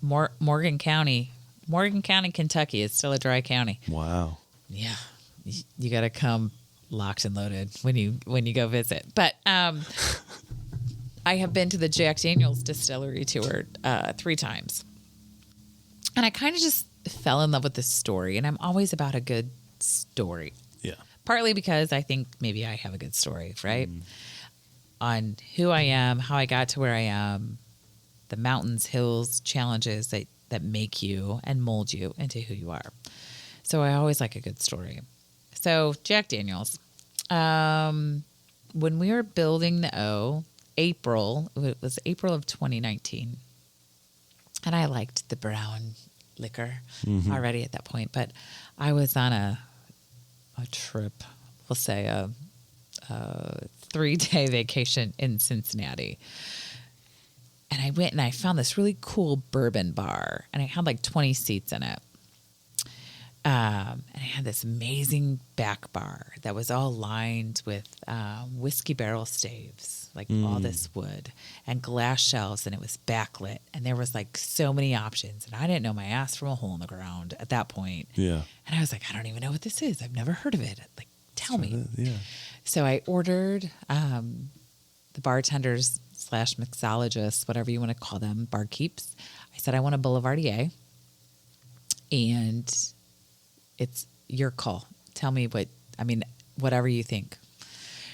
Morgan County, Kentucky is still a dry county. Wow. Yeah. You got to come locked and loaded when you go visit. But I have been to the Jack Daniels distillery tour 3 times. And I kind of just fell in love with this story. And I'm always about a good story. Yeah. Partly because I think maybe I have a good story, right? On who I am, how I got to where I am, the mountains, hills, challenges that make you and mold you into who you are. So I always like a good story. So Jack Daniels, when we were building the O, it was April of 2019. And I liked the brown liquor already at that point. But I was on a trip, we'll say a 3-day vacation in Cincinnati. And I went and I found this really cool bourbon bar. And it had like 20 seats in it. And I had this amazing back bar that was all lined with whiskey barrel staves, like all this wood and glass shelves, and it was backlit. And there was like so many options. And I didn't know my ass from a hole in the ground at that point. Yeah. And I was like, I don't even know what this is. I've never heard of it. Like, tell me. Yeah. So I ordered the bartenders / mixologists, whatever you want to call them, barkeeps. I said, I want a Boulevardier. And it's your call. Tell me whatever you think.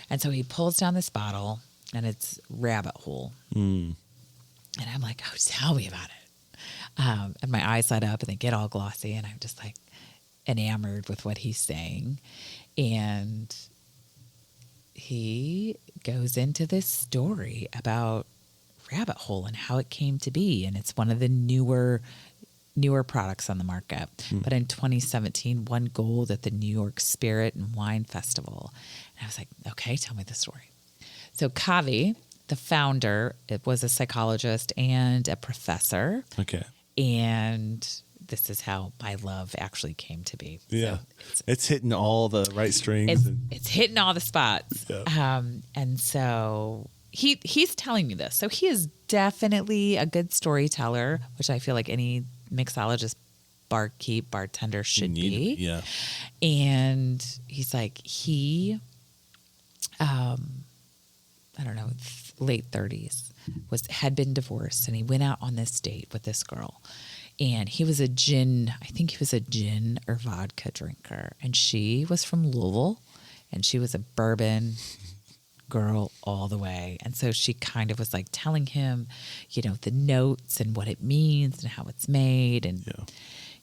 And so he pulls down this bottle, and it's Rabbit Hole. And I'm like, oh, tell me about it. And my eyes light up, and they get all glossy, and I'm just like enamored with what he's saying. And he goes into this story about Rabbit Hole and how it came to be. And it's one of the newer products on the market. But in 2017, won gold at the New York Spirit and Wine Festival. And I was like, okay, tell me the story. So Kavi, the founder, it was a psychologist and a professor. Okay. And this is how my love actually came to be. Yeah. So it's hitting all the right strings. it's hitting all the spots. Yeah. And so he's telling me this. So he is definitely a good storyteller, which I feel like any mixologist, bartender should be. Yeah. And he's like, I don't know, late 30s, had been divorced, and he went out on this date with this girl. And he was I think he was a gin or vodka drinker. And she was from Louisville, and she was a bourbon girl all the way. And so she kind of was like telling him, the notes and what it means and how it's made. And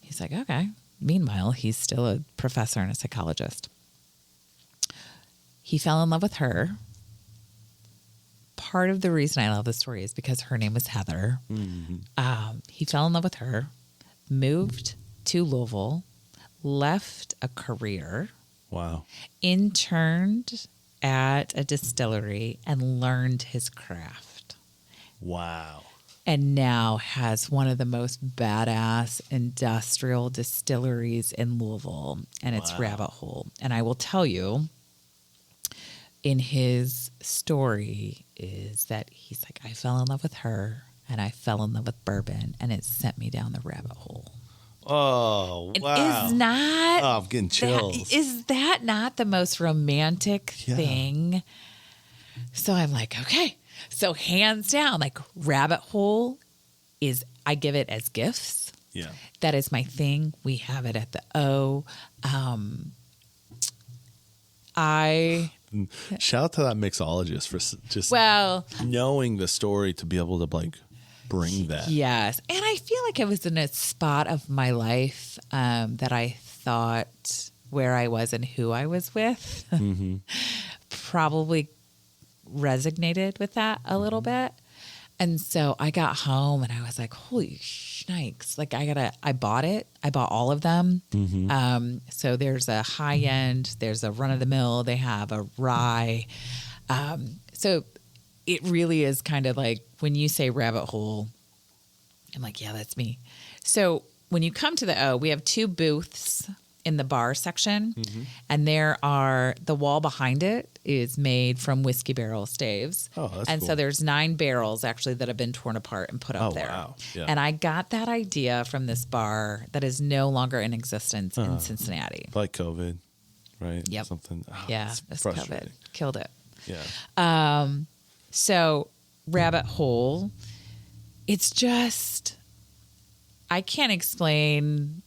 he's like, okay. Meanwhile, he's still a professor and a psychologist. He fell in love with her. Part of the reason I love this story is because her name was Heather. He fell in love with her, moved to Louisville, left a career. Wow. Interned at a distillery and learned his craft. Wow. And now has one of the most badass industrial distilleries in Louisville, and it's Rabbit Hole. And I will tell you, in his story is that he's like, I fell in love with her, and I fell in love with bourbon, and it sent me down the rabbit hole. Oh, wow. Is not... Oh, I'm getting chills. Is that not the most romantic thing? So I'm like, okay. So hands down, like Rabbit Hole I give it as gifts. Yeah. That is my thing. We have it at the O. Shout out to that mixologist for just knowing the story to be able to bring that. Yes. And I feel like I was in a spot of my life that I thought where I was and who I was with, probably resonated with that a little bit. And so I got home and I was like, holy shnikes. Like I bought it. I bought all of them. So there's a high end, there's a run of the mill. They have a rye. So it really is kind of like when you say rabbit hole, I'm like, yeah, that's me. So when you come to the O, we have 2 booths in the bar section, and the wall behind it is made from whiskey barrel staves. Oh, that's and cool. so there's 9 barrels actually that have been torn apart and put up there. Wow. Yeah. And I got that idea from this bar that is no longer in existence in Cincinnati. Like COVID, right? Yep. Something. Yeah, it's it's frustrating. COVID. Killed it. Yeah. So rabbit hole, it's just, I can't explain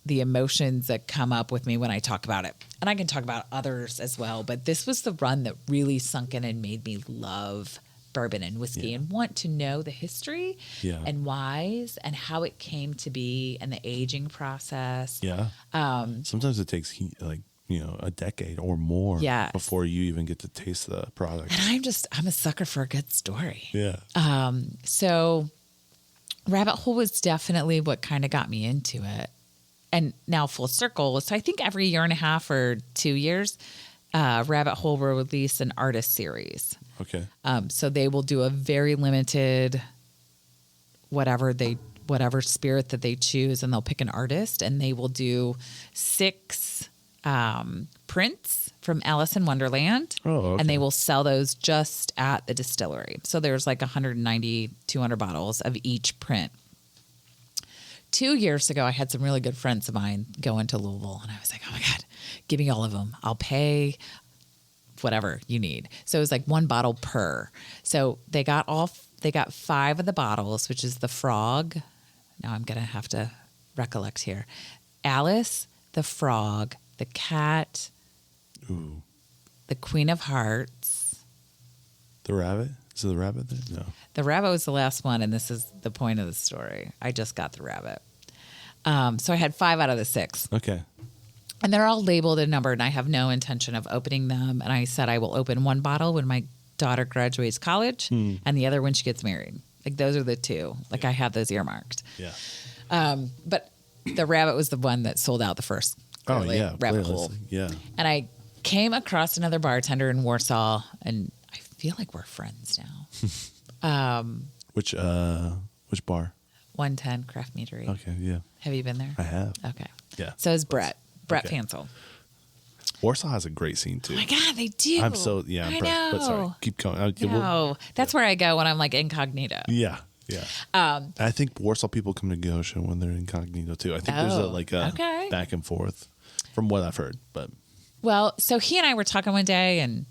the emotions that come up with me when I talk about it. And I can talk about others as well, but this was the run that really sunk in and made me love bourbon and whiskey and want to know the history and whys and how it came to be and the aging process. Yeah. Sometimes it takes a decade or more before you even get to taste the product. And I'm a sucker for a good story. Yeah. So rabbit hole was definitely what kind of got me into it. And now full circle. So I think every year and a half or 2 years, Rabbit Hole will release an artist series. Okay. So they will do a very limited whatever spirit that they choose, and they'll pick an artist, and they will do 6 prints from Alice in Wonderland. Oh, okay. And they will sell those just at the distillery. So there's like 190, 200 bottles of each print. 2 years ago, I had some really good friends of mine go into Louisville, and I was like, oh my God, give me all of them. I'll pay whatever you need. So it was like 1 bottle per. So they got 5 of the bottles, which is the frog. Now I'm going to have to recollect here. Alice, the frog, the cat, the Queen of Hearts. The rabbit? Is it the rabbit there? No. The rabbit was the last one, and this is the point of the story. I just got the rabbit. So I had 5 out of the 6. Okay. And they're all labeled and numbered, and I have no intention of opening them. And I said I will open 1 bottle when my daughter graduates college and the other when she gets married. Like those are the 2. Like I have those earmarked. Yeah. But the rabbit was the one that sold out the first. Clearly, rabbit hole. Yeah. And I came across another bartender in Warsaw, and I feel like we're friends now. Which bar? 110 Craft Meadery. Okay, yeah. Have you been there? I have. Okay. Yeah. So is Brett Okay. Fansel. Warsaw has a great scene too. Oh my God, they do. I'm so impressed. But sorry, keep going. No, that's where I go when I'm like incognito. Yeah. I think Warsaw people come to Gosha when they're incognito too. I think there's a back and forth from what I've heard. But well, so he and I were talking one day, and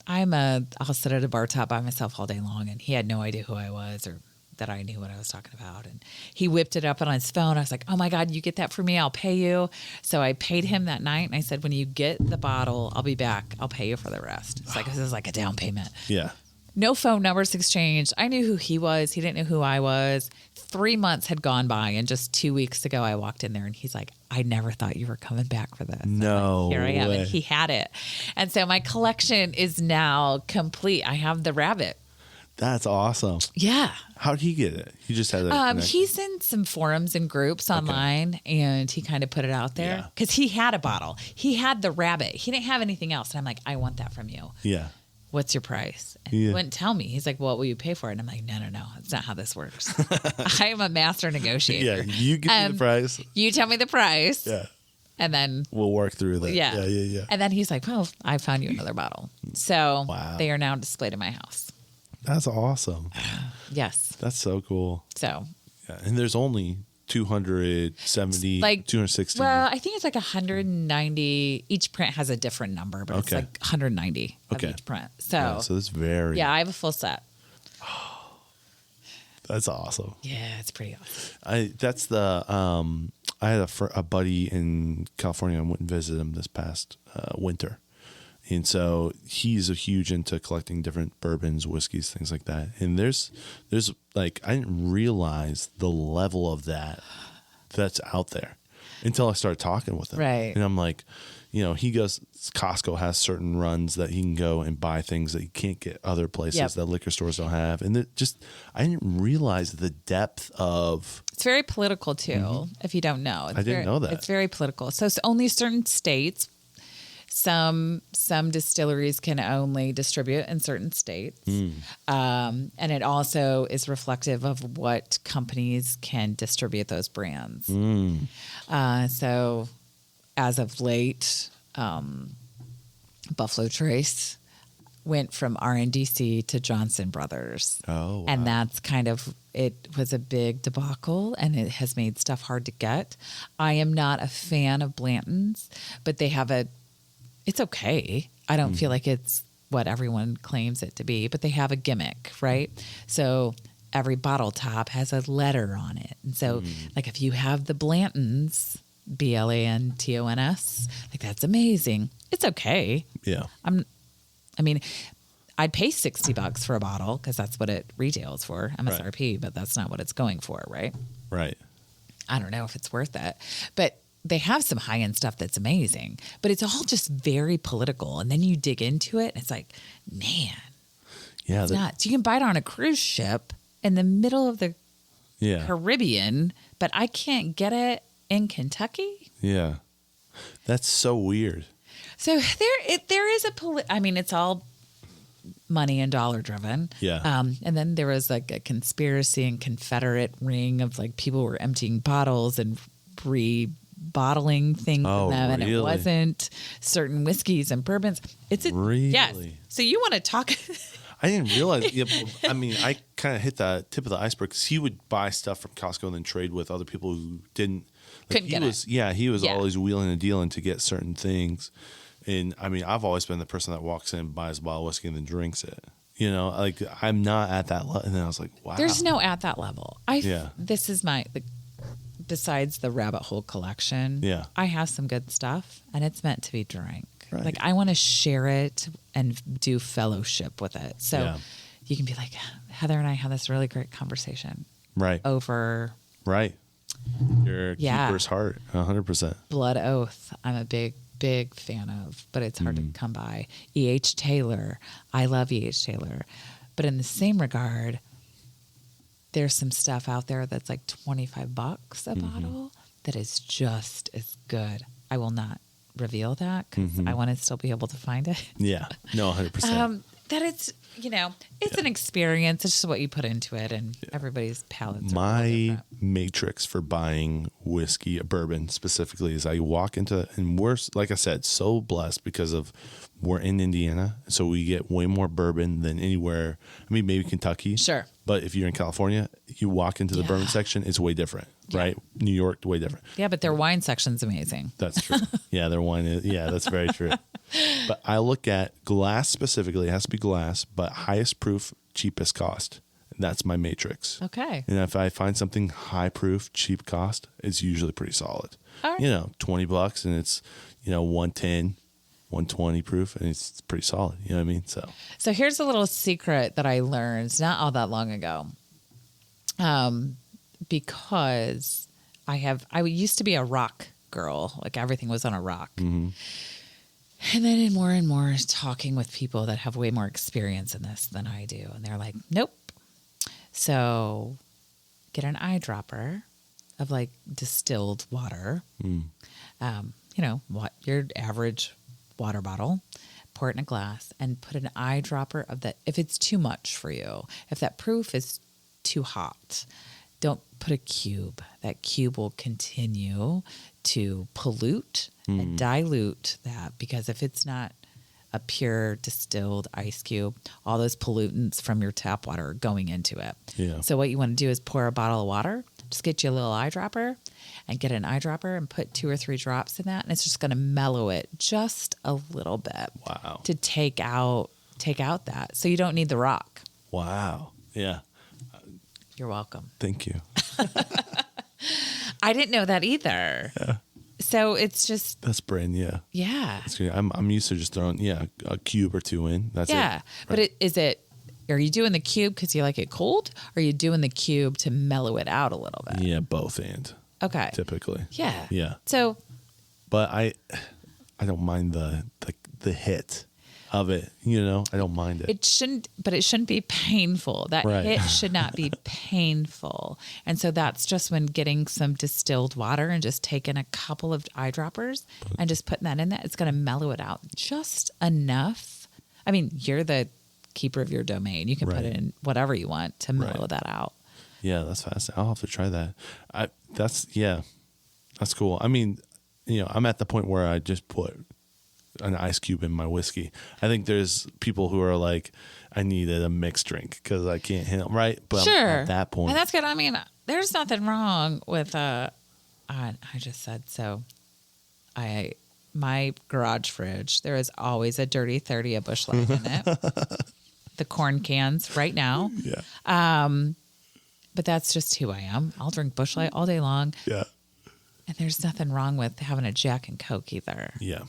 I'll sit at a bar top by myself all day long, and he had no idea who I was or that I knew what I was talking about. And he whipped it up on his phone. I was like, oh my God, you get that for me? I'll pay you. So I paid him that night, and I said, when you get the bottle, I'll be back. I'll pay you for the rest. It's like, this is like a down payment. yeah. No phone numbers exchanged. I knew who he was. He didn't know who I was. 3 months had gone by, and just 2 weeks ago, I walked in there, and he's like, I never thought you were coming back for this. No Here I am, way. and he had it. And so my collection is now complete. I have the rabbit. That's awesome. Yeah. How'd he get it? He just had it. He's in some forums and groups online, and he kind of put it out there because he had a bottle. He had the rabbit. He didn't have anything else. And I'm like, I want that from you. Yeah. What's your price? And he wouldn't tell me. He's like, well, what will you pay for it? And I'm like, no. It's not how this works. I am a master negotiator. Yeah. You give me the price. You tell me the price. Yeah. And then we'll work through that. Yeah. And then he's like, well, I found you another bottle. So they are now displayed in my house. That's awesome. Yes. That's so cool. So. Yeah. And there's only 270, 260. Well, I think it's like 190. Each print has a different number, but it's like 190 of each print. So that's very. Yeah, I have a full set. That's awesome. Yeah, it's pretty awesome. I had a buddy in California. I went and visited him this past winter. And so he's a huge into collecting different bourbons, whiskeys, things like that. And there's like, I didn't realize the level of that's out there. until I started talking with him. Right. And I'm like, he goes, Costco has certain runs that he can go and buy things that he can't get other places that liquor stores don't have. And I didn't realize the depth of. It's very political too, if you don't know. I didn't know that. It's very political. So it's only certain states. Some distilleries can only distribute in certain states. And it also is reflective of what companies can distribute those brands. So as of late, Buffalo Trace went from RNDC to Johnson Brothers. Oh, wow. And that's it was a big debacle, and it has made stuff hard to get. I am not a fan of Blanton's, but they have it's okay. I don't feel like it's what everyone claims it to be, but they have a gimmick, right? So every bottle top has a letter on it. And so like if you have the Blanton's, Blantons, like that's amazing. It's okay. Yeah. I'd pay $60 for a bottle because that's what it retails for, MSRP, but that's not what it's going for, right? Right. I don't know if it's worth it. But they have some high-end stuff that's amazing, but it's all just very political. And then you dig into it, and it's like, man, it's nuts. You can buy it on a cruise ship in the middle of the Caribbean, but I can't get it in Kentucky. Yeah. That's so weird. So there is it's all money and dollar driven. Yeah. And then there was like a conspiracy and Confederate ring of like people were emptying bottles and bottling things in them, and it wasn't certain whiskeys and bourbons. Really? Yes. So you want to talk? I didn't realize. I kind of hit the tip of the iceberg because he would buy stuff from Costco and then trade with other people who didn't. Couldn't get it. Yeah, he was always wheeling and dealing to get certain things. And I've always been the person that walks in, buys a bottle of whiskey, and then drinks it. I'm not at that level. And then I was like, wow. There's no at that level. This is besides the rabbit hole collection, I have some good stuff, and it's meant to be drank. Right. Like I want to share it and do fellowship with it. So you can be like, Heather and I had this really great conversation. Right. Over. Right. Your keeper's heart, 100%. Blood Oath, I'm a big fan of, but it's hard to come by. E.H. Taylor, I love E.H. Taylor. But in the same regard, there's some stuff out there that's like $25 a bottle that is just as good. I will not reveal that because I want to still be able to find it. Yeah, no, 100%. That it's, it's an experience. It's just what you put into it, and everybody's palates are different. Matrix for buying whiskey, bourbon specifically, is I walk into, and we're, like I said, so blessed because we're in Indiana, so we get way more bourbon than anywhere. Maybe Kentucky. Sure. But if you're in California, you walk into the bourbon section, it's way different, right? New York, way different. Yeah, but their wine section's amazing. That's true. Yeah, their wine is, that's very true. But I look at glass specifically. It has to be glass, but highest proof, cheapest cost. That's my matrix. Okay. And if I find something high proof, cheap cost, it's usually pretty solid. All right. $20 and it's, 110, 120 proof, and it's pretty solid. You know what I mean? So here's a little secret that I learned not all that long ago. Because I used to be a rock girl, like everything was on a rock. Mm-hmm. And then in more and more talking with people that have way more experience in this than I do. And they're like, nope. So get an eyedropper of like distilled water. What your average water bottle, pour it in a glass and put an eyedropper of that. If it's too much for you, if that proof is too hot, don't put a cube. That cube will continue to pollute and dilute that, because if it's not a pure distilled ice cube, all those pollutants from your tap water are going into it. Yeah. So what you want to do is pour a bottle of water, just get you a little eyedropper and get an eyedropper and put 2 or 3 drops in that. And it's just going to mellow it just a little bit. Wow. To take out that. So you don't need the rock. Wow. Yeah. You're welcome. Thank you. I didn't know that either. Yeah. So it's just... That's brand, yeah. Yeah. I'm used to just throwing, a cube or 2 in. That's it. Yeah. Right. But are you doing the cube because you like it cold? Or are you doing the cube to mellow it out a little bit? Yeah, both and. Okay. typically. Yeah. Yeah. So But I don't mind the hit of it. I don't mind it. it shouldn't be painful. That Right. hit should not be painful. And so that's just when getting some distilled water and just taking a couple of eyedroppers and just putting that in there, it's going to mellow it out just enough. I mean, you're the keeper of your domain. You can put Right. in whatever you want to mellow Right. that out. Yeah, that's fascinating. I'll have to try that. That's cool. I mean, I'm at the point where I just put an ice cube in my whiskey. I think there's people who are like, I needed a mixed drink because I can't handle right. But Sure. I'm at that point, And that's good. I mean, there's nothing wrong with I just said so. My garage fridge, there is always a dirty 30, a Busch Light in it. The corn cans right now. yeah, But that's just who I am. I'll drink Busch Light all day long. yeah, And there's nothing wrong with having a Jack and Coke either. yeah.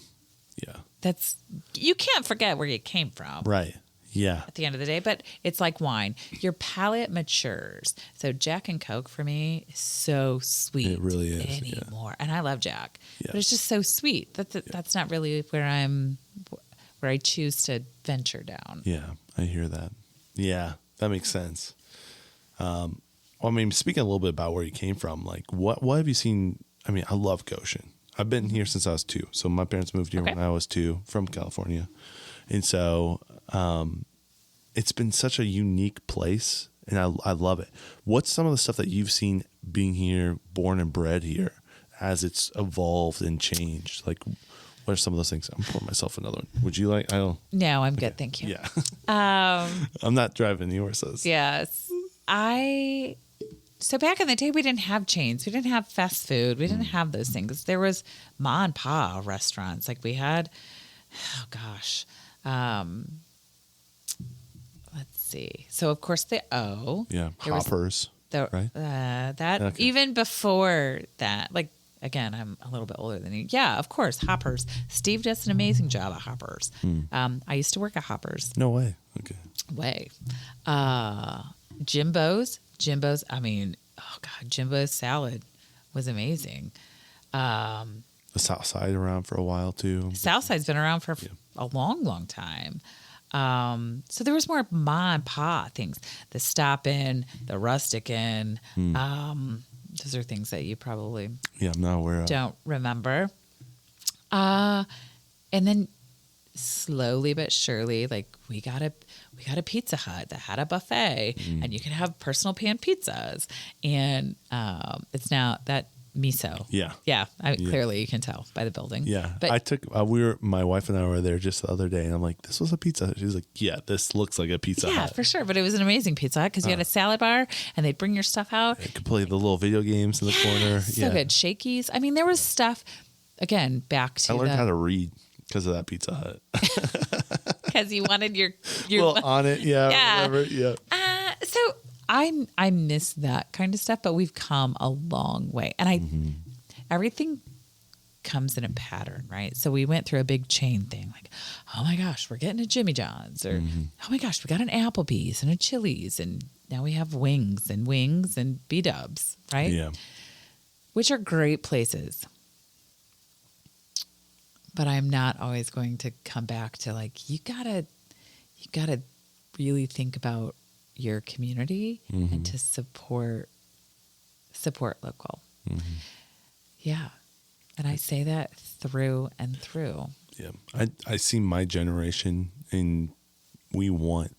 You can't forget where you came from. Right. Yeah. At the end of the day, but it's like wine. Your palate matures. So Jack and Coke for me is so sweet. It really is, anymore. And I love Jack, Yeah. but it's just so sweet. That's not really where I choose to venture down. Yeah. I hear that. Yeah, that makes sense. Well, I mean, speaking a little bit about where you came from, like what have you seen? I mean, I love Goshen. I've been here since I was 2. So my parents moved here when I was 2 from California. And so it's been such a unique place, and I love it. What's some of the stuff that you've seen being here, born and bred here, as it's evolved and changed? Like, what are some of those things? I'm pouring myself another one. Would you like? I don't. No, I'm good. Thank you. Yeah. I'm not driving anywhere, so Yes. So back in the day, we didn't have chains. We didn't have fast food. We didn't have those things. There was ma and pa restaurants. Like we had, oh gosh. Let's see. So of course the O. Yeah, There was Hoppers. Right? That Okay. even before that, like again, I'm a little bit older than you. Yeah, of course, Hoppers. Steve does an amazing job at Hoppers. I used to work at Hoppers. No way. Okay. Way. Jimbo's. I mean, oh God, Jimbo's salad was amazing. The South Side around for a while too. Southside's been around for a long, long time. So there was more ma and pa things. The Stop In, the Rustic Inn. Those are things that you probably Yeah, I'm not aware of. don't remember. And then slowly but surely, like we got a Pizza Hut that had a buffet, and you could have personal pan pizzas. And it's now that miso. Yeah. Clearly you can tell by the building. Yeah, but I took. My wife and I were there just the other day, and I'm like, "This was a Pizza Hut." She's like, "Yeah, this looks like a Pizza yeah, Hut." for sure. But it was an amazing Pizza Hut because you had a salad bar, and they'd bring your stuff out. You could play the little video games in the corner. So good, Shakey's. I mean, there was stuff. Again, back to I learned how to read because of that Pizza Hut. because you wanted your Well, on it, yeah, Yeah. whatever, yeah. So I miss that kind of stuff, but we've come a long way, and everything comes in a pattern, right? So we went through a big chain thing, like, oh my gosh, we're getting a Jimmy John's, or oh my gosh, we got an Applebee's and a Chili's, and now we have wings and B-dubs, right? Yeah. Which are great places. But I'm not always going to come back to like, you gotta really think about your community and to support local. Yeah. And I say that through and through. Yeah. I see my generation, and we want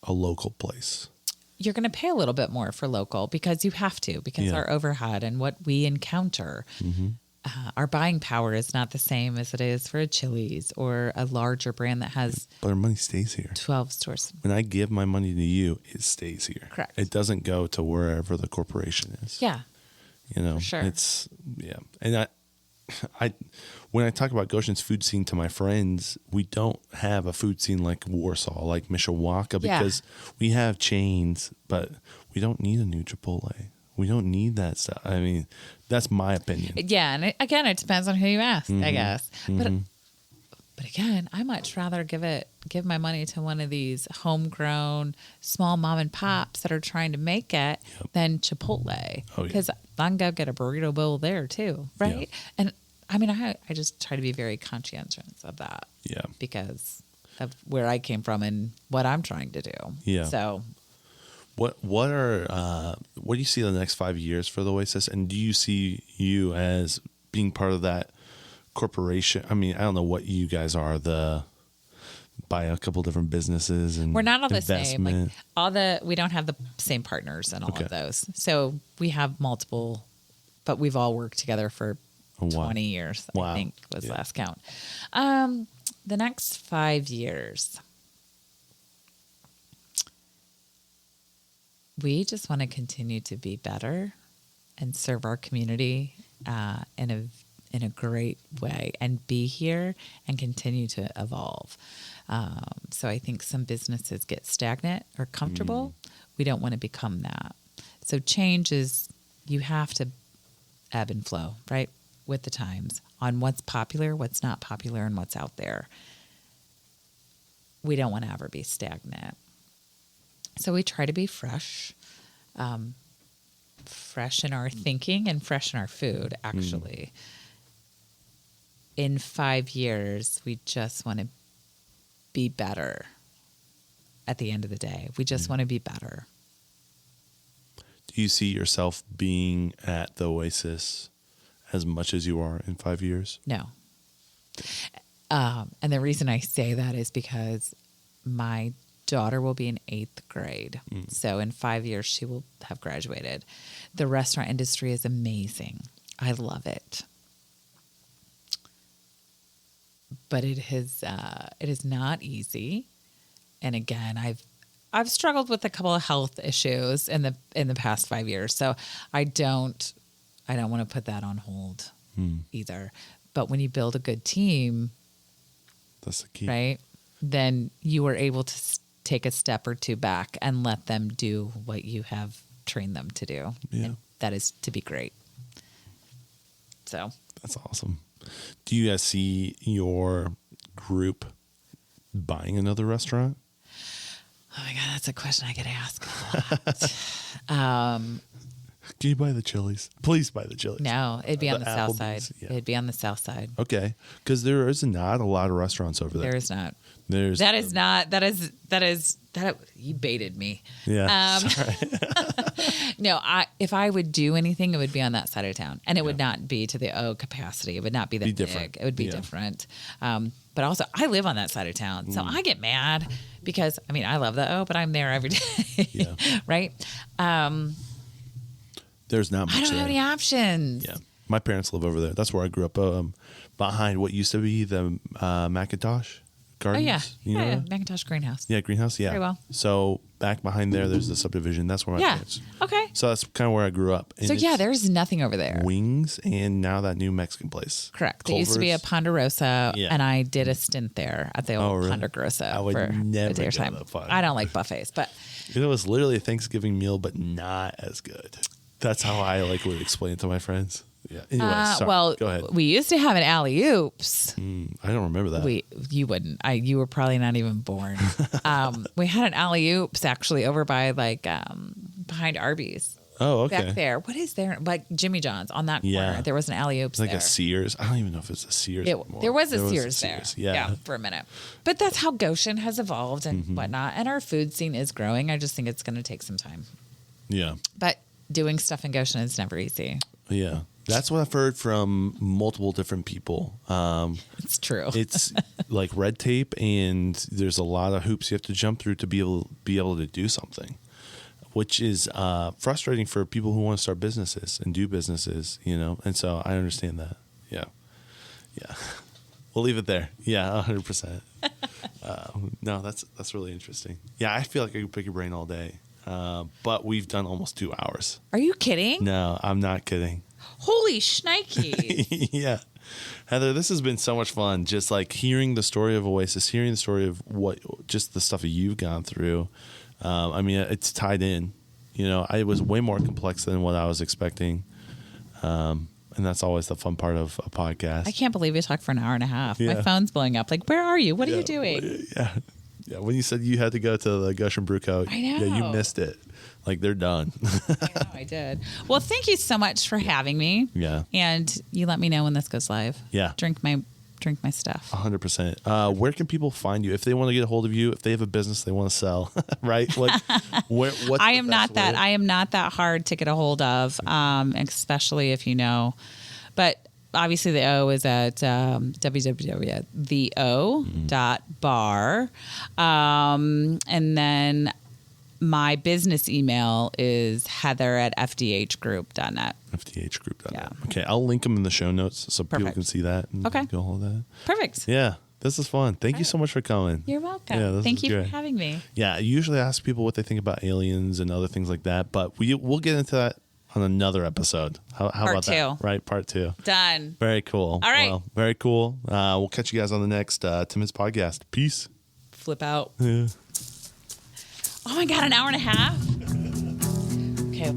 a local place. You're going to pay a little bit more for local because you have to, because our overhead and what we encounter, our buying power is not the same as it is for a Chili's or a larger brand that has But our money stays here. 12 stores. When I give my money to you, it stays here. Correct. It doesn't go to wherever the corporation is. Yeah. For sure. It's and I when I talk about Goshen's food scene to my friends, we don't have a food scene like Warsaw, like Mishawaka, because we have chains, but we don't need a new Chipotle. We don't need that stuff. I mean, that's my opinion. Yeah, and again, it depends on who you ask, I guess. But again, I much rather give my money to one of these homegrown small mom and pops that are trying to make it than Chipotle. Oh, yeah. Because I can go get a burrito bowl there too, right? Yeah. And I mean, I just try to be very conscientious of that. Yeah. Because of where I came from and what I'm trying to do. Yeah. So what do you see the next 5 years for the Oasis? And do you see you as being part of that corporation? I mean, I don't know what you guys are, buy a couple different businesses and we're not all the same. investment. Like we don't have the same partners in all of those. So we have multiple, but we've all worked together for 20 years, I think was last count. The next 5 years, we just want to continue to be better and serve our community in a great way and be here and continue to evolve. So I think some businesses get stagnant or comfortable. We don't want to become that. So change is, you have to ebb and flow, right? With the times on what's popular, what's not popular, and what's out there. We don't want to ever be stagnant. So we try to be fresh in our thinking and fresh in our food, actually. In 5 years, we just want to be better at the end of the day. We just want to be better. Do you see yourself being at the Oasis as much as you are in 5 years? No. And the reason I say that is because my daughter will be in 8th grade. So in 5 years, she will have graduated. The restaurant industry is amazing. I love it. But it is not easy. And again, I've struggled with a couple of health issues in the past 5 years. So I don't want to put that on hold either. But when you build a good team, that's the key, right? Then you are able to take a step or two back and let them do what you have trained them to do. Yeah. And that is to be great. So that's awesome. Do you guys see your group buying another restaurant? Oh my God, that's a question I get asked a lot. Can you buy the Chili's? Please buy the Chili's. No, it'd be on the south side. Yeah. It'd be on the south side. Okay, because there is not a lot of restaurants over there. There is not. You baited me. Yeah. No, if I would do anything, it would be on that side of town, and it would not be to the capacity. It would not be that big. Different. It would be different. But also, I live on that side of town, so I get mad because I love the O, but I'm there every day. Yeah. Right. There's not much. I don't have any options. Yeah. My parents live over there. That's where I grew up. Behind what used to be the Macintosh Gardens. Oh, yeah. You know Yeah. that? Macintosh Greenhouse. Yeah, greenhouse. Yeah. Very well. So back behind there's the subdivision. That's where my parents. Okay. So that's kind of where I grew up. And So there's nothing over there. Wings and now that new Mexican place. Correct. There used to be a Ponderosa, Yeah. and I did a stint there at the old really? Ponderosa I would for never a day or go time. that far. I don't like buffets, but It was literally a Thanksgiving meal, but not as good. That's how I would explain it to my friends. Yeah. Anyway, sorry. Go ahead. we used to have an alley oops. I don't remember that. You wouldn't. You were probably not even born. We had an alley oops actually over by behind Arby's. Oh, okay. Back there. What is there? Like Jimmy John's on that corner. There was an alley oops like there. a Sears. I don't even know if it's a Sears anymore. There was a Sears there. Yeah. For a minute. But that's how Goshen has evolved and whatnot. And our food scene is growing. I just think it's going to take some time. Yeah. But doing stuff in Goshen is never easy. Yeah. That's what I've heard from multiple different people. It's true. It's like red tape, and there's a lot of hoops you have to jump through to be able to do something, which is frustrating for people who want to start businesses and do businesses, And so I understand that. Yeah. Yeah. We'll leave it there. Yeah, 100%. No, that's really interesting. Yeah, I feel like I could pick your brain all day. But we've done almost 2 hours. Are you kidding? No, I'm not kidding. Holy shnikey. Yeah. Heather, this has been so much fun. Just like hearing the story of Oasis, hearing the story of just the stuff that you've gone through. It's tied in. It was way more complex than what I was expecting. And that's always the fun part of a podcast. I can't believe we talked for an hour and a half. Yeah. My phone's blowing up. Like, where are you? What are you doing? Yeah. Yeah. When you said you had to go to the Goshen Brew Co. I know. Yeah, you missed it. Like they're done. I know I did. Well, thank you so much for having me. Yeah. And you let me know when this goes live. Yeah. Drink my stuff. 100%. Where can people find you if they want to get a hold of you? If they have a business they want to sell, right? Like, what's I am not that hard to get a hold of, especially if you know. But obviously, the O is at www.theo.bar, and then my business email is heather@fdhgroup.net. fdhgroup.net. Yeah. Okay, I'll link them in the show notes so people Perfect. can see that. And Okay. Go hold that. Perfect. Yeah, this is fun. Thank you so much for coming. You're welcome. Yeah, this Thank is you great. for having me. Yeah, I usually ask people what they think about aliens and other things like that, but we'll get into that on another episode. How about that? Part 2. Right, part 2. Done. Very cool. All right. Well, very cool. We'll catch you guys on the next Timmons podcast. Peace. Flip out. Yeah. Oh my God, an hour and a half? Okay.